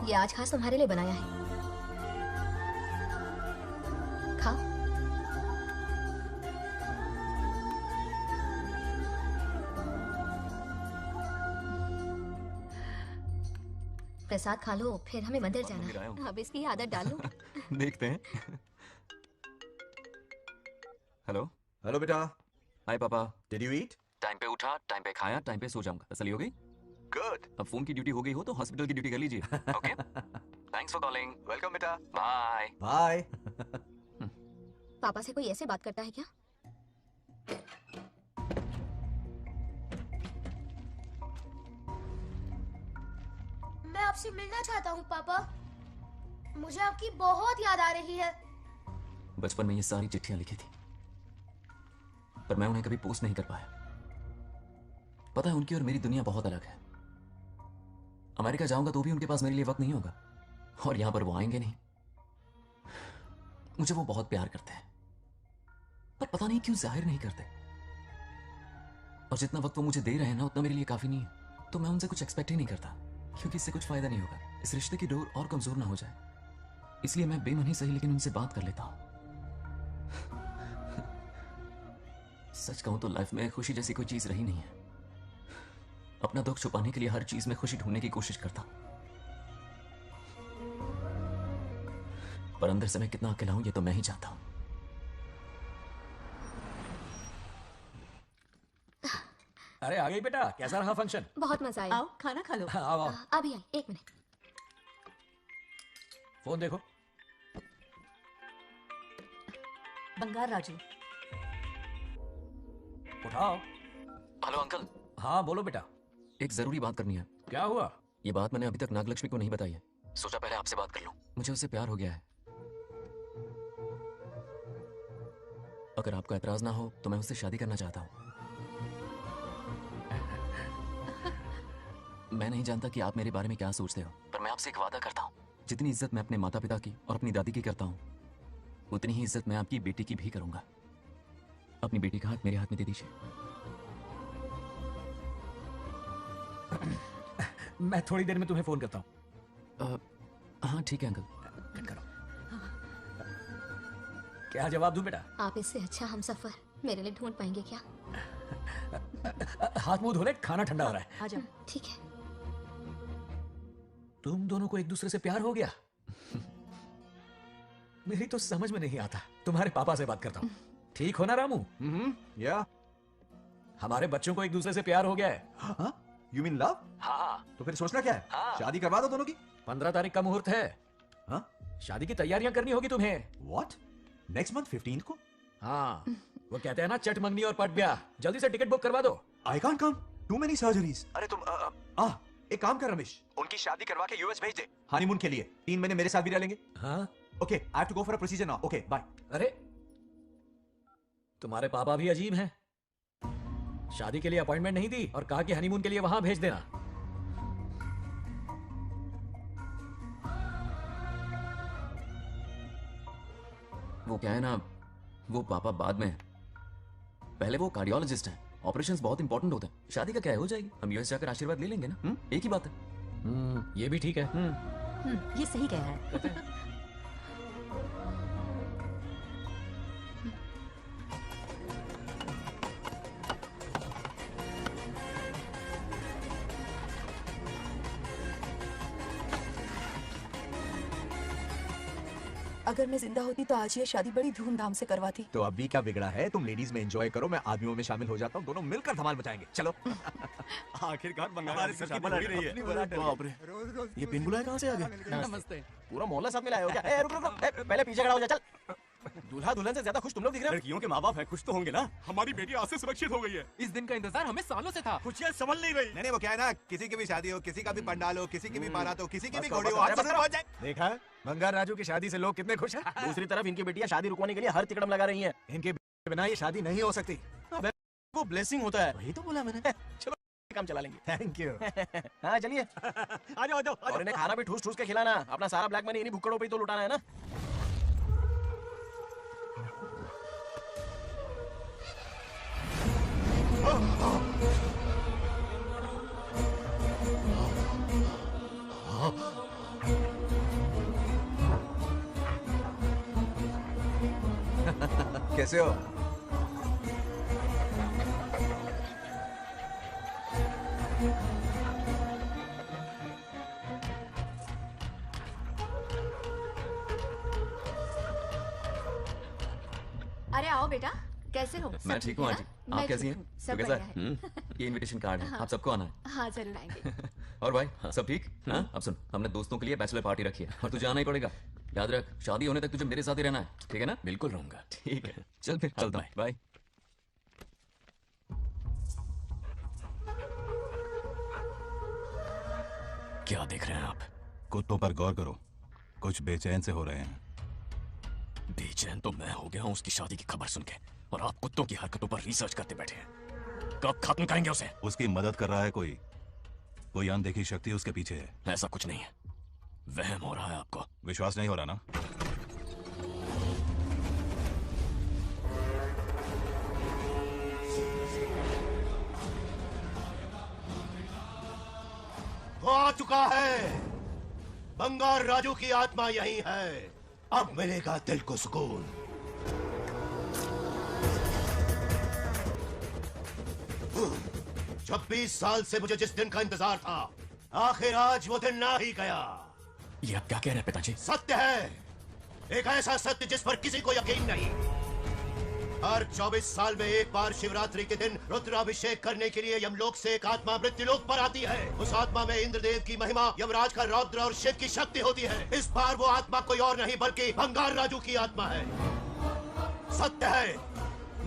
ये आज खास तुम्हारे लिए बनाया है, खाओ। प्रसाद खा लो, फिर हमें मंदिर जाना है। अब इसकी आदत डाल लो। देखते हैं। हेलो। हेलो बेटा। हाय पापा। Did you eat? टाइम पे उठा, टाइम पे खाया, टाइम पे सो जाऊंगा। तसल्ली हो गई? गुड। अब फोन की ड्यूटी हो गई हो तो हॉस्पिटल की ड्यूटी कर लीजिए। Okay. Thanks for calling. Welcome बेटा। बाय। बाय। पापा से कोई ऐसे बात करता है क्या? मैं आपसे मिलना चाहता हूँ पापा। मुझे आपकी बहुत याद आ रही है। बचपन में ये सारी चिट्ठियां लिखी थी, पर मैं उन्हें कभी पोस्ट नहीं कर पाया। पता है, उनकी और मेरी दुनिया बहुत अलग है। अमेरिका जाऊंगा तो भी उनके पास मेरे लिए वक्त नहीं होगा, और यहां पर वो आएंगे नहीं। मुझे वो बहुत प्यार करते हैं, पर पता नहीं क्यों जाहिर नहीं करते। और जितना वक्त वो मुझे दे रहे हैं ना, उतना मेरे लिए काफी नहीं है। तो मैं उनसे कुछ एक्सपेक्ट ही नहीं करता, क्योंकि इससे कुछ फायदा नहीं होगा। इस रिश्ते की डोर और कमजोर ना हो जाए, इसलिए मैं बेमन ही सही लेकिन उनसे बात कर लेता हूं। सच कहूं तो लाइफ में खुशी जैसी कोई चीज रही नहीं है। अपना दुख छुपाने के लिए हर चीज में खुशी ढूंढने की कोशिश करता हूं, पर अंदर से मैं कितना अकेला हूं ये तो मैं ही जानता हूं। अरे आ गई बेटा, कैसा रहा फंक्शन? बहुत मजा आया। आओ खाना खा लो। आओ आओ। अभी आई, एक मिनट। फोन देखो। बंगार राजू। उठाओ। Hello uncle. हाँ बोलो बेटा। एक जरूरी बात करनी है। क्या हुआ? ये बात मैंने अभी तक नागलक्ष्मी को नहीं बताई है। सोचा पहले आपसे बात कर लूं। मुझे उससे प्यार हो गया है। अगर आपका एतराज ना हो तो मैं उससे शादी करना चाहता हूं। मैं नहीं जानता कि आप मेरे बारे में क्या सोचते हो, पर मैं आपसे एक वादा करता हूं। जितनी इज्जत मैं अपने माता पिता की और अपनी दादी की करता हूं, उतनी ही इज्जत मैं आपकी बेटी की भी करूंगा। अपनी बेटी का हाथ मेरे हाथ में दे दीजिए। मैं थोड़ी देर में तुम्हें फोन करता हूँ। हाँ ठीक है अंकल। करो। क्या जवाब दूं बेटा? आप इससे अच्छा हम सफर मेरे लिए ढूंढ पाएंगे क्या? हाथ मुंह धोले, खाना ठंडा हो रहा है। आजा। ठीक है। तुम दोनों को एक दूसरे से प्यार हो गया? मेरी तो समझ में नहीं आता। तुम्हारे पापा से बात करता हूँ। ठीक हो ना रामू? या हमारे बच्चों को एक दूसरे से प्यार हो गया है। You mean love? हाँ। तो फिर सोचना क्या है? हाँ। शादी करवा दो दोनों की। 15 तारीख का मुहूर्त है। हाँ? शादी की तैयारियां करनी होगी तुम्हें। What? नेक्स्ट मंथ 15 को? हाँ, वो कहते हैं ना चट मंगनी और पट ब्याह। जल्दी से टिकट बुक करवा दो। I can't come. Too many surgeries. अरे तुम एक काम कर रमेश, उनकी शादी करवा के यूएस भेज दे हनीमून के लिए। 3 महीने मेरे साथ भी रह लेंगे। हाँ? Okay, I have to go for a procedure now. Okay, bye. अरे तुम्हारे पापा भी अजीब हैं। शादी के लिए अपॉइंटमेंट नहीं दी और कहा कि हनीमून के लिए वहां भेज देना। वो क्या है ना, वो पापा बाद में, पहले वो कार्डियोलॉजिस्ट हैं। ऑपरेशंस बहुत इंपॉर्टेंट होते हैं। शादी का क्या है, हो जाएगी। हम यूएस जाकर आशीर्वाद ले लेंगे ना। एक ही बात है। ये भी ठीक है। ये सही कह रहा है। अगर मैं जिंदा होती तो आज ये शादी बड़ी धूमधाम से करवाती। तो अभी क्या बिगड़ा है? तुम लेडीज में एंजॉय करो, मैं आदमियों में शामिल हो जाता हूँ। दोनों मिलकर धमाल मचाएंगे। चलो। आखिरकार बंगाल हमारे की सर की शादी हो ही रही है। बाप रे, ये पिन बुलाए कहाँ से आ गए? नमस्ते। पूरा मोहल्ला साथ में लाए हो क्या? रुक रुक रुक, पहले पीछे खड़ा हो जा। चल दूल्हा दुल्हन से ज्यादा खुश तुम लोग दिख रहे हो। लड़कियों के माँ बाप है, खुश तो होंगे ना। हमारी बेटी आज से सुरक्षित हो गई है। इस दिन का इंतजार हमें सालों से था। खुशियाँ संभल नहीं रही। नहीं वो क्या है ना, किसी की भी शादी हो, किसी का भी पंडाल हो, किसी की भी बारात हो, किसी की भी बस घोड़ी हो, बस आज जरूर पहुंच जाए। देखा बंगार राजू की शादी से लोग कितने खुश हैं। दूसरी तरफ इनकी बेटियां शादी रुकवाने के लिए हर तिकड़म लगा रही हैं। इनके बिना ये शादी नहीं हो सकती। अबे वो ब्लेसिंग होता है। वही तो बोला मैंने। चलो काम चला लेंगे। Thank you. हाँ चलिए। आ जाओ और इन्हें खाना भी ठूस ठूस के खिलाना। अपना सारा ब्लैक मनी इन्हीं भुक्कड़ों पे ही तो लुटाना है ना। कैसे हो? अरे आओ बेटा, कैसे हो? मैं ठीक हूँ आंटी। मैं आप कैसी ठीक हैं? हूँ, सब तो कैसा बढ़िया है। ये इनविटेशन कार्ड है, हाँ। आप सबको आना है। हाँ जरूर आएंगे। और भाई सब ठीक? हाँ अब सुन, हमने दोस्तों के लिए बैचलर पार्टी रखी है और तुझे आना ही पड़ेगा। याद रख, शादी होने तक तुझे मेरे साथ ही रहना है, ठीक है ना? बिल्कुल रहूंगा। ठीक है, चल फिर चलता हूँ, बाय। क्या देख रहे हैं आप? कुत्तों पर गौर करो, कुछ बेचैन से हो रहे हैं। बेचैन तो मैं हो गया हूँ उसकी शादी की खबर सुन के, और आप कुत्तों की हरकतों पर रिसर्च करते बैठे हैं। कब खत्म करेंगे उसे? उसकी मदद कर रहा है कोई अनदेखी शक्ति उसके पीछे है। ऐसा कुछ नहीं है, वहम हो रहा है आपको। विश्वास नहीं हो रहा ना? वो आ चुका है। बंगार राजू की आत्मा यही है। अब मिलेगा दिल को सुकून। जब 20 साल से मुझे जिस दिन का इंतजार था, आखिर आज वो दिन ना ही गया। ये आप क्या कह रहे हैं पिताजी? सत्य है, एक ऐसा सत्य जिस पर किसी को यकीन नहीं। हर 24 साल में एक बार शिवरात्रि के दिन रुद्राभिषेक करने के लिए यमलोक से एक आत्मा मृत्युलोक पर आती है। उस आत्मा में इंद्रदेव की महिमा, यमराज का रौद्र और शिव की शक्ति होती है। इस बार वो आत्मा कोई और नहीं बल्कि बंगार राजू की आत्मा है। सत्य है,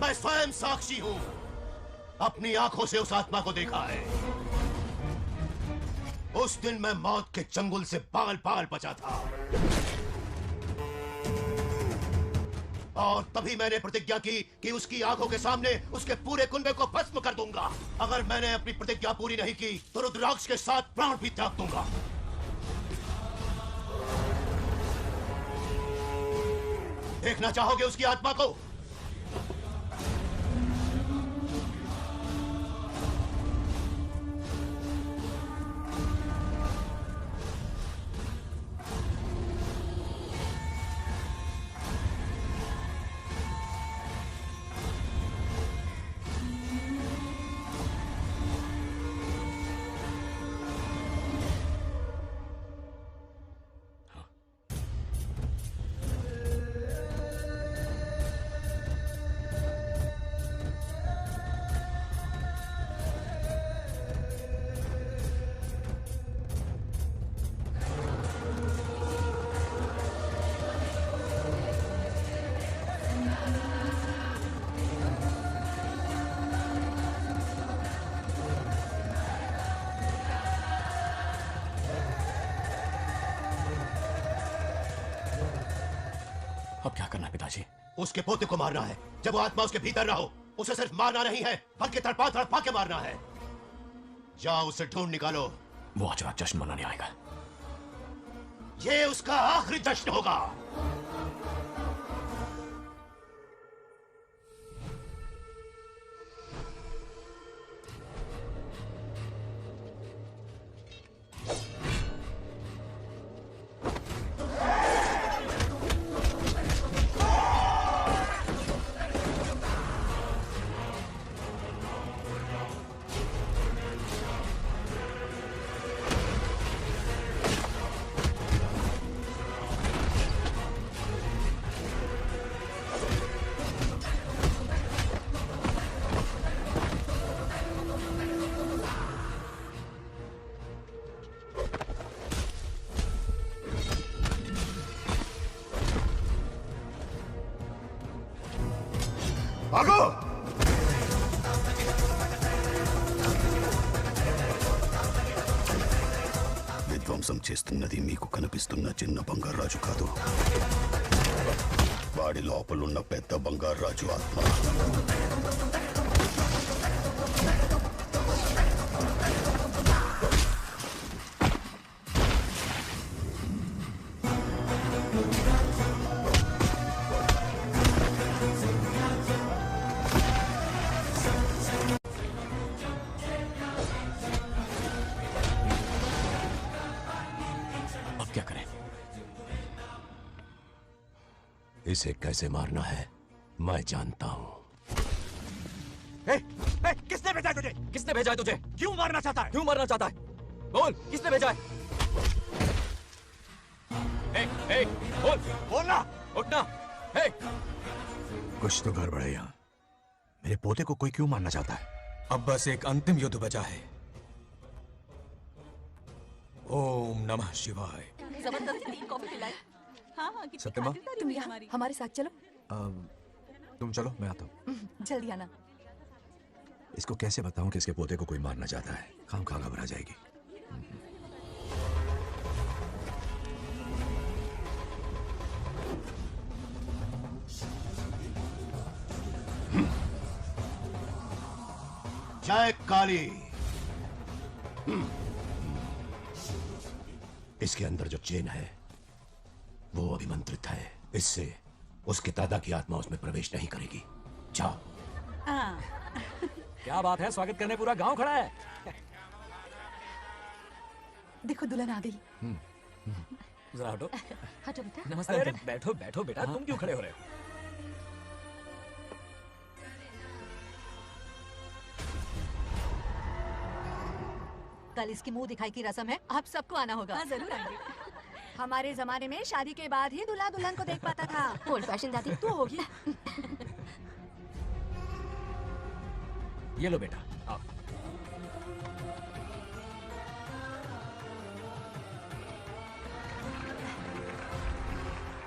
मैं स्वयं साक्षी हूँ। अपनी आंखों से उस आत्मा को देखा है। उस दिन मैं मौत के चंगुल से पागल पागल बचा था, और तभी मैंने प्रतिज्ञा की कि उसकी आंखों के सामने उसके पूरे कुनबे को भस्म कर दूंगा। अगर मैंने अपनी प्रतिज्ञा पूरी नहीं की तो रुद्राक्ष के साथ प्राण भी त्याग दूंगा। देखना चाहोगे उसकी आत्मा को? अब क्या करना है पिताजी? उसके पोते को मारना है। जब वो आत्मा उसके भीतर ना हो, उसे सिर्फ मारना नहीं है बल्कि तड़पा तड़पा के मारना है। जाओ उसे ढूंढ निकालो। वो आज रात जश्न मनाने आएगा। ये उसका आखिरी जश्न होगा। भागो। విధ్వంసం చేస్తున్నది మీకు కనిపిస్తున్న చిన్న బంగారాజు కాదు, వాడి లోపలున్న పెద్ద బంగారాజు ఆత్మ. अब क्या करें? इसे कैसे मारना है मैं जानता हूं। किसने भेजा है तुझे? किसने भेजा है तुझे? क्यों मारना चाहता है? क्यों मारना चाहता है? बोल, किसने भेजा है? बोल, बोलना, उठना। कुछ तो गड़बड़ है यहाँ। मेरे पोते को कोई क्यों मारना चाहता है? अब बस एक अंतिम युद्ध बचा है। ओम नमः शिवाय। जबरदस्ती 3 कॉफी पिलाई। हाँ हाँ कितनी सत्यमा? खातिरदारी तुम हुई यहाँ हमारी। हमारे साथ चलो। तुम चलो, मैं आता हूँ। जल्दी आना। इसको कैसे बताऊं कि इसके पोते को कोई मारना चाहता है? खाम खा घबरा जाएगी। जय काली। इसके अंदर जो चेन है वो अभिमंत्रित है, इससे उसके दादा की आत्मा उसमें प्रवेश नहीं करेगी। जाओ। क्या बात है, स्वागत करने पूरा गांव खड़ा है। देखो दुल्हन आ गई। जरा हटो। हटो बेटा। नमस्ते। अरे बैठो बैठो बेटा, तुम क्यों खड़े हो रहे हो? कल इसकी मुंह दिखाई की रस्म है, आप सबको आना होगा। हाँ जरूर आएंगे। हमारे जमाने में शादी के बाद ही दूल्हा दुल्हन को देख पाता था। ओल्ड फैशन दादी तू होगी। ये लो बेटा, आओ।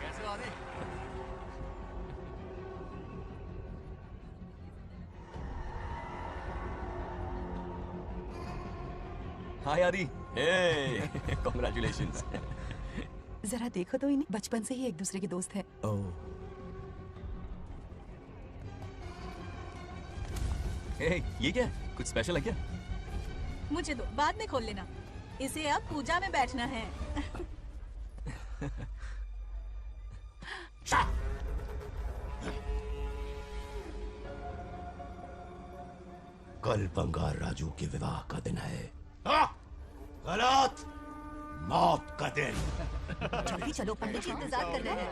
कैसे हो आदि? हाय आदि। कॉन्ग्रेचुलेशंस। जरा देखो तो इन्हें, बचपन से ही एक दूसरे के दोस्त हैं। ये क्या है? कुछ स्पेशल है क्या? मुझे दो, बाद में खोल लेना। इसे अब पूजा में बैठना है। कल बंगार राजू के विवाह का दिन है। गलत, मौत का दिन। जल्दी चलो, पंडित जी इंतजार कर रहे हैं।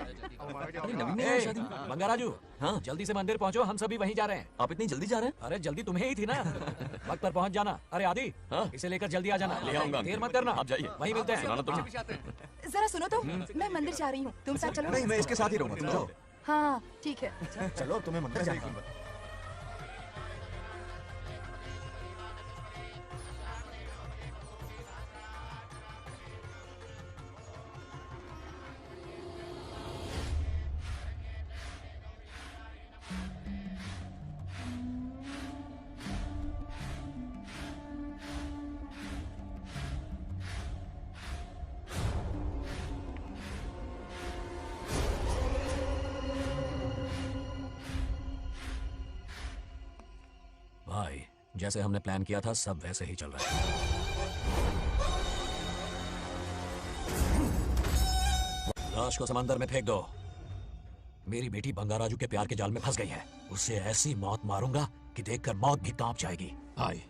अरे नवीन ने है शादी। बंगाराजू, हाँ जल्दी से मंदिर पहुंचो, हम सभी वहीं जा रहे हैं। आप इतनी जल्दी जा रहे हैं? अरे जल्दी तुम्हें ही थी ना। वक्त पर पहुंच जाना। अरे आदि, इसे लेकर जल्दी आ जाना। ले आऊंगा। देर मत करना। आप जाइए। वहीं मिलते हैं। सुनाना तो हाँ। जरा सुनो तो, मैं मंदिर जा रही हूँ, तुम साथ चलो। नहीं, मैं इसके साथ ही रहूंगा, तुम जाओ। हाँ ठीक है। चलो, तुम्हें मंदिर जाना है। भाई, जैसे हमने प्लान किया था सब वैसे ही चल रहा है। लाश को समंदर में फेंक दो। मेरी बेटी बंगाराजू के प्यार के जाल में फंस गई है। उसे ऐसी मौत मारूंगा कि देखकर मौत भी कांप जाएगी। भाई,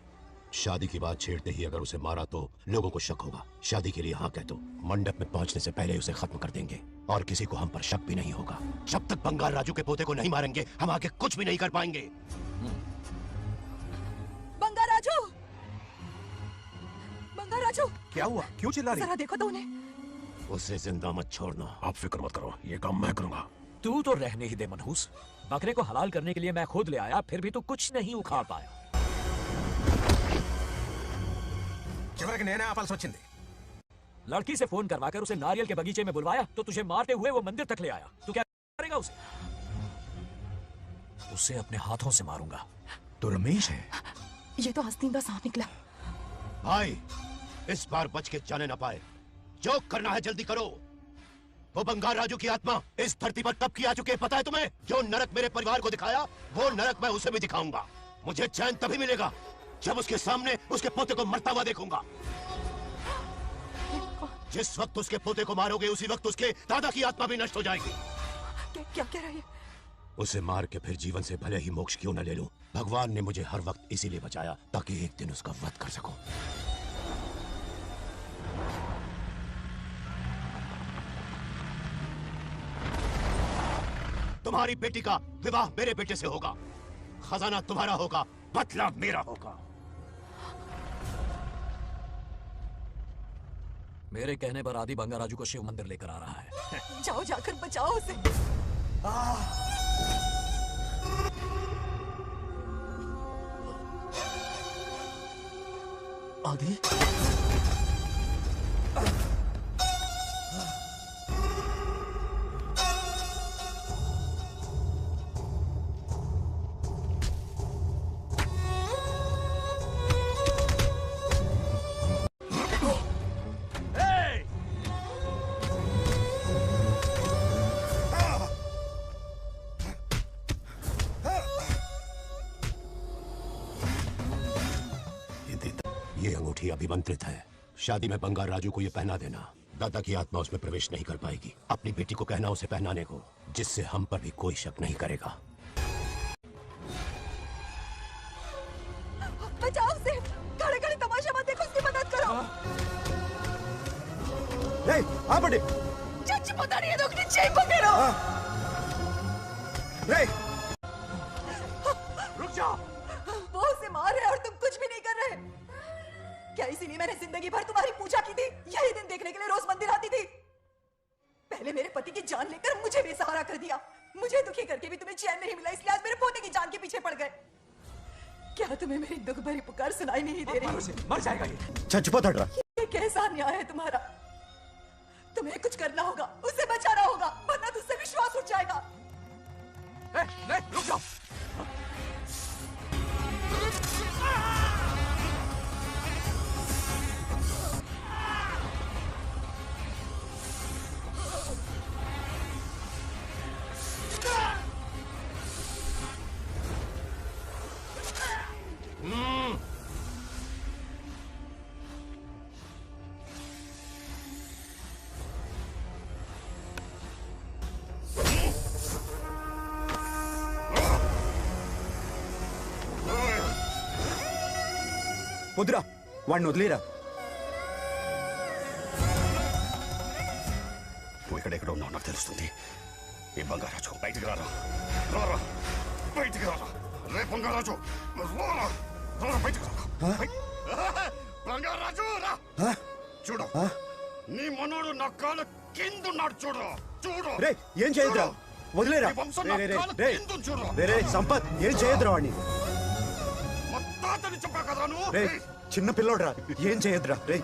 शादी की बात छेड़ते ही अगर उसे मारा तो लोगों को शक होगा। शादी के लिए हाँ कह दो, मंडप में पहुंचने से पहले उसे खत्म कर देंगे और किसी को हम पर शक भी नहीं होगा। जब तक बंगार राजू के पोते को नहीं मारेंगे हम आगे कुछ भी नहीं कर पाएंगे। बंगाराजू, बंगाराजू, क्या हुआ? क्यों चिल्ला रही? जरा देखो तो उन्हें। उसे जिंदा मत छोड़ना। आप फिक्र मत करो, ये काम मैं करूंगा। तू तो रहने ही दे मनहूस। बकरे को हलाल करने के लिए मैं खुद ले आया, फिर भी तू कुछ नहीं उखाड़ पाया। చివరికి నేనే ఆపాల్సి వచ్చింది। लड़की से फोन करवाकर उसे नारियल के बगीचे में बुलवाया तो तुझे मारते हुए वो मंदिर तक ले आया। तू क्या करेगा उसे? उसे अपने हाथों से मारूंगा। तो रमेश है। ये तो आस्तीन का सांप निकला। भाई, इस बार बच के जाने ना पाए। जो करना है जल्दी करो। वो बंगार राजू की आत्मा इस धरती पर कब की आ चुकी है पता है तुम्हें? जो नरक मेरे परिवार को दिखाया, वो नरक मैं उसे भी दिखाऊंगा। मुझे चैन तभी मिलेगा जब उसके सामने उसके पोते को मरता हुआ देखूंगा। जिस वक्त उसके पोते को मारोगे, उसी वक्त उसके दादा की आत्मा भी नष्ट हो जाएगी। क्या कह रही है? उसे मार के फिर जीवन से भले ही मोक्ष क्यों न ले लूं, भगवान ने मुझे हर वक्त इसीलिए बचाया ताकि एक दिन उसका वध कर सकूं। तुम्हारी बेटी का विवाह मेरे बेटे से होगा। खजाना तुम्हारा होगा, बदला मेरा होगा। मेरे कहने पर आदि बंगाराजू को शिव मंदिर लेकर आ रहा है। जाओ, जाकर बचाओ उसे। आदि, ये अंगूठी अभिमंत्रित है। शादी में बंगार राजू को ये पहना देना। दादा की आत्मा उसमें प्रवेश नहीं कर पाएगी। अपनी बेटी को कहना उसे पहनाने को, जिससे हम पर भी कोई शक नहीं करेगा। बचाओ उसे। खड़े खड़े तमाशा मत देखो, उसकी मदद करो। बड़े चच पता नहीं है, रोकनी चाहिए पकड़ो। रुक जाओ। वो उसे मार रहे और तुम कुछ भी नहीं कर रहे। क्या इसीलिए मैंने जिंदगी भर तुम्हारी पूजा की थी? यही दिन देखने के लिए रोज मंदिर आती थी। पहले मेरे पति की जान लेकर मुझे बेसहारा कर दिया। मुझे दुखी करके भी तुम्हें चैन नहीं मिला, इसलिए आज मेरे पोते की जान के पीछे पड़ गए। क्या तुम्हें मेरी दुख भरी पुकार सुनाई नहीं दे रही? मर जाएगा ये। चुप हट रहा। ये कैसा न्याय है तुम्हारा? तुम्हें कुछ करना होगा, उसे बचाना होगा, वरना तुझसे विश्वास उठ जाएगा। नहीं, रुक जाओ। వద్దురా వాడిని వదిలేరా. నువ్వు ఎక్కడెక్కడ ఉన్నావు నాకు తెలుస్తుంది. ఈ బంగారాజు బయటికి రారా, రారా బయటికి రారా. రే బంగారాజు, రారా, రారా బయటికి రారా. బంగారాజు రా. చూడు, నీ మనోడు నా కాళ్ళ కిందున్నాడు. చూడు చూడు. రే ఏం చేయొద్దురా, వదిలేరా. రే సంపత్ ఏం చేయొద్దురా వాడిని. రే చిన్న పిల్లోడ్రా, ఏం చేయొద్దురా. రే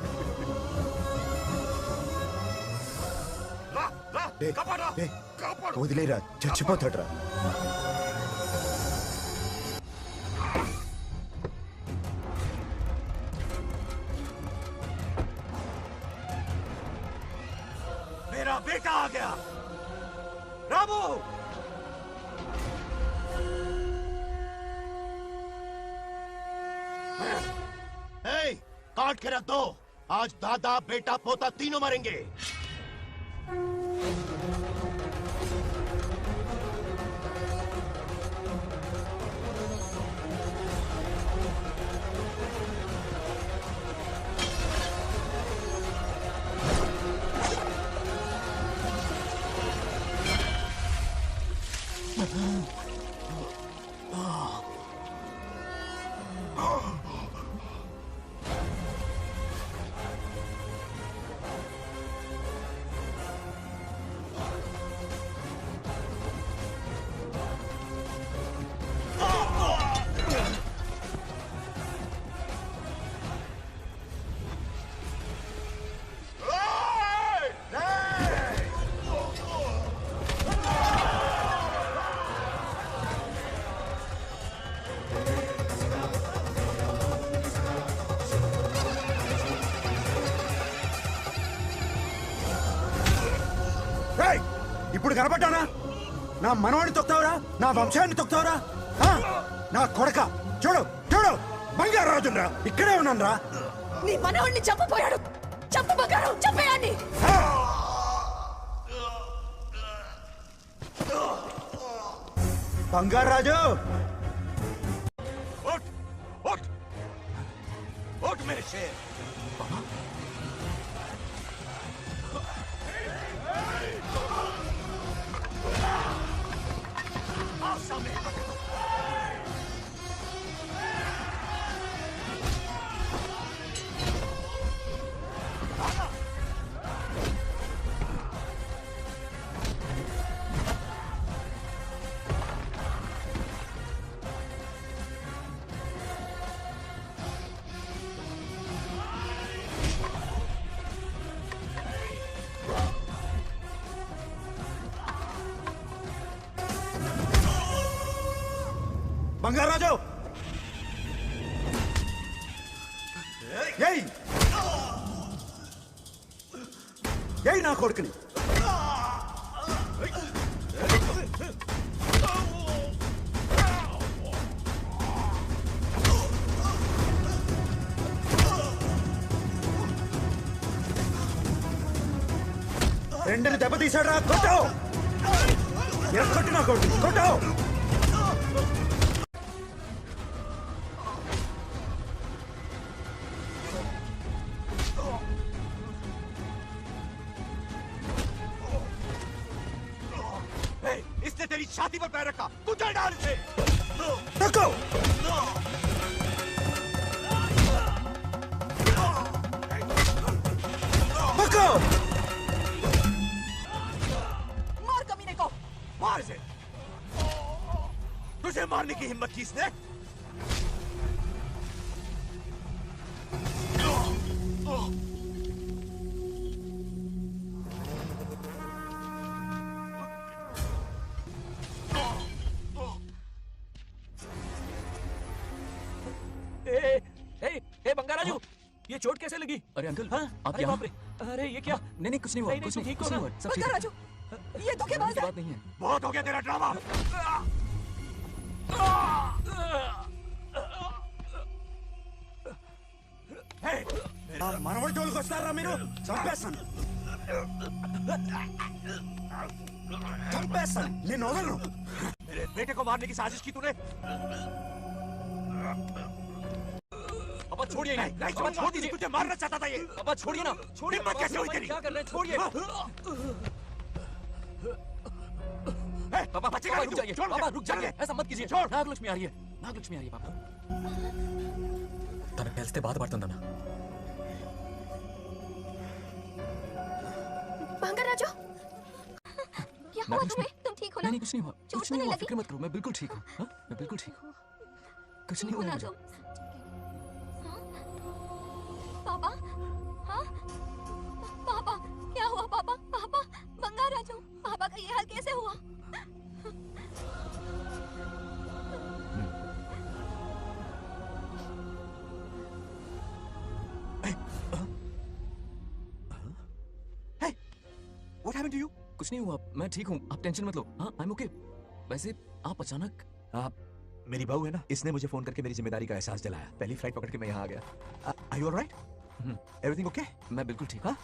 వదిలేరా, చచ్చిపోతాడ్రా. मेरा बेटा आ गया। रामू, काट के रख दो। आज दादा बेटा पोता तीनों मरेंगे। కనపడ్డానా నా మనవాడిని తొక్తావురా నా వంశాన్ని తొక్తావురా ఆ? నా కొడక చూడు చూడు బంగారాజురా ఇక్కడే ఉన్నానురా నీ మనవడిని చంపపోయాడు. చంపు బంగారం, చంపేయండి. బంగారాజు उठ उठ उठ मेरे शेर आओ सामने బంగారాజు ఏయ్ ఏయ్ నా కొడుకుని రెండుని దెబ్బతీశాడు రా కొట్టావు కొట్టి నా కొడుకు కొట్టావు इसने तेरी छाती पर पैर रखा तू चल डाल इसे रुको रुको मार कमीने को। मार इसे तुझे मारने की हिम्मत की इसने बंगाराजू ये चोट कैसे लगी? अरे अंकल हाँ? आप अरे यहाँ? बाप रे। अरे ये क्या? नहीं नहीं कुछ नहीं हुआ नहीं, कुछ नहीं, नहीं ठीक हो कुछ नहीं ना? हुआ सब ठीक है। बंगाराजू, ये धोखेबाज है। बात नहीं है। बहुत हो गया तेरा ड्रामा మనవడి జోలికి వస్తారా మీరు చంపేస్తాను చంపేస్తాను నేను వదలను मेरे बेटे को मारने की साजिश की तूने अब छोड़िए नहीं अब छोड़ दीजिए तुझे मारना चाहता था ये अब छोड़िए ना छोड़िए हिम्मत कैसे हुई तेरी क्या कर रहे हैं छोड़िए पापा पापा रुक जाइए पापा रुक जाइए ऐसा मत कीजिए नागलक्ष्मी आ रही है नागलक्ष्मी आ रही है पापा తనకు తెలిస్తే బాధపడుతుందన్నా बंगाराजू, क्या हुआ तुम्हें? तुम ठीक हो ना? नहीं कुछ नहीं हुआ चोट कुछ तो नहीं नहीं हुआ लगी? फिक्र मत करो मैं बिल्कुल ठीक हूँ हाँ? मैं बिल्कुल ठीक हूँ कुछ नहीं ठीक हो हुआ ना मुझे। तुम? हाँ? पापा हाँ पापा क्या हुआ पापा? पापा बंगाराजू, पापा का ये हाल कैसे हुआ? What happened to you? कुछ नहीं हुआ मैं ठीक हूँ आप टेंशन मत लो हाँ आई एम ओके वैसे आप अचानक मेरी बहू है ना, इसने मुझे फोन करके मेरी जिम्मेदारी का एहसास दिलाया। पहली फ्लाइट पकड़ के मैं यहाँ आ गया। Are you all right? Everything okay? मैं बिल्कुल ठीक हाँ?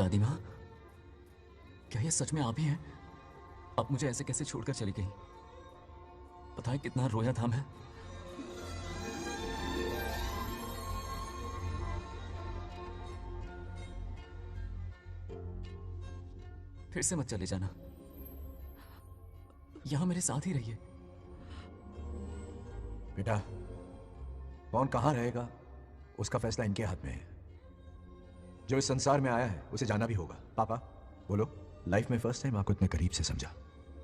दादी माँ क्या ये सच में आप ही हैं? आप मुझे ऐसे कैसे छोड़कर चली गई? पता है कितना रोया था मैं। फिर से मत चले जाना, यहां मेरे साथ ही रहिए। बेटा, कौन कहां रहेगा उसका फैसला इनके हाथ में है। जो इस संसार में आया है उसे जाना भी होगा। पापा बोलो, लाइफ में फर्स्ट टाइम आपको इतने करीब से समझा,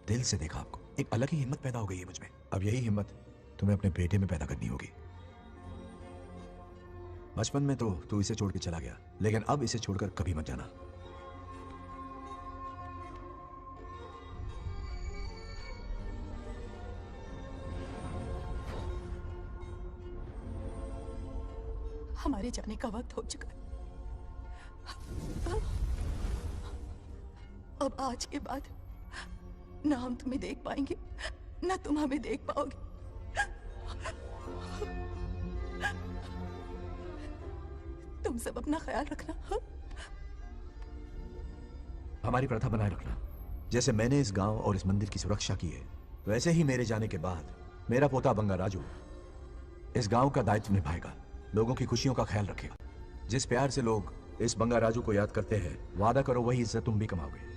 दिल से देखा आपको, एक अलग ही हिम्मत पैदा हो गई है मुझ में। अब यही हिम्मत तुम्हें अपने बेटे में पैदा करनी होगी। बचपन में तो तू इसे छोड़ के चला गया, लेकिन अब इसे छोड़कर कभी मत जाना। हमारे जाने का वक्त हो चुका है। अब आज के बाद ना हम तुम्हें देख पाएंगे, ना तुम हमें देख पाओगे। तुम सब अपना ख्याल रखना। हमारी प्रथा बनाए रखना। जैसे मैंने इस गांव और इस मंदिर की सुरक्षा की है, वैसे ही मेरे जाने के बाद मेरा पोता बंगा राजू इस गांव का दायित्व निभाएगा, लोगों की खुशियों का ख्याल रखेगा। जिस प्यार से लोग इस बंगा राजू को याद करते हैं, वादा करो वही इज्जत तुम भी कमाओगे।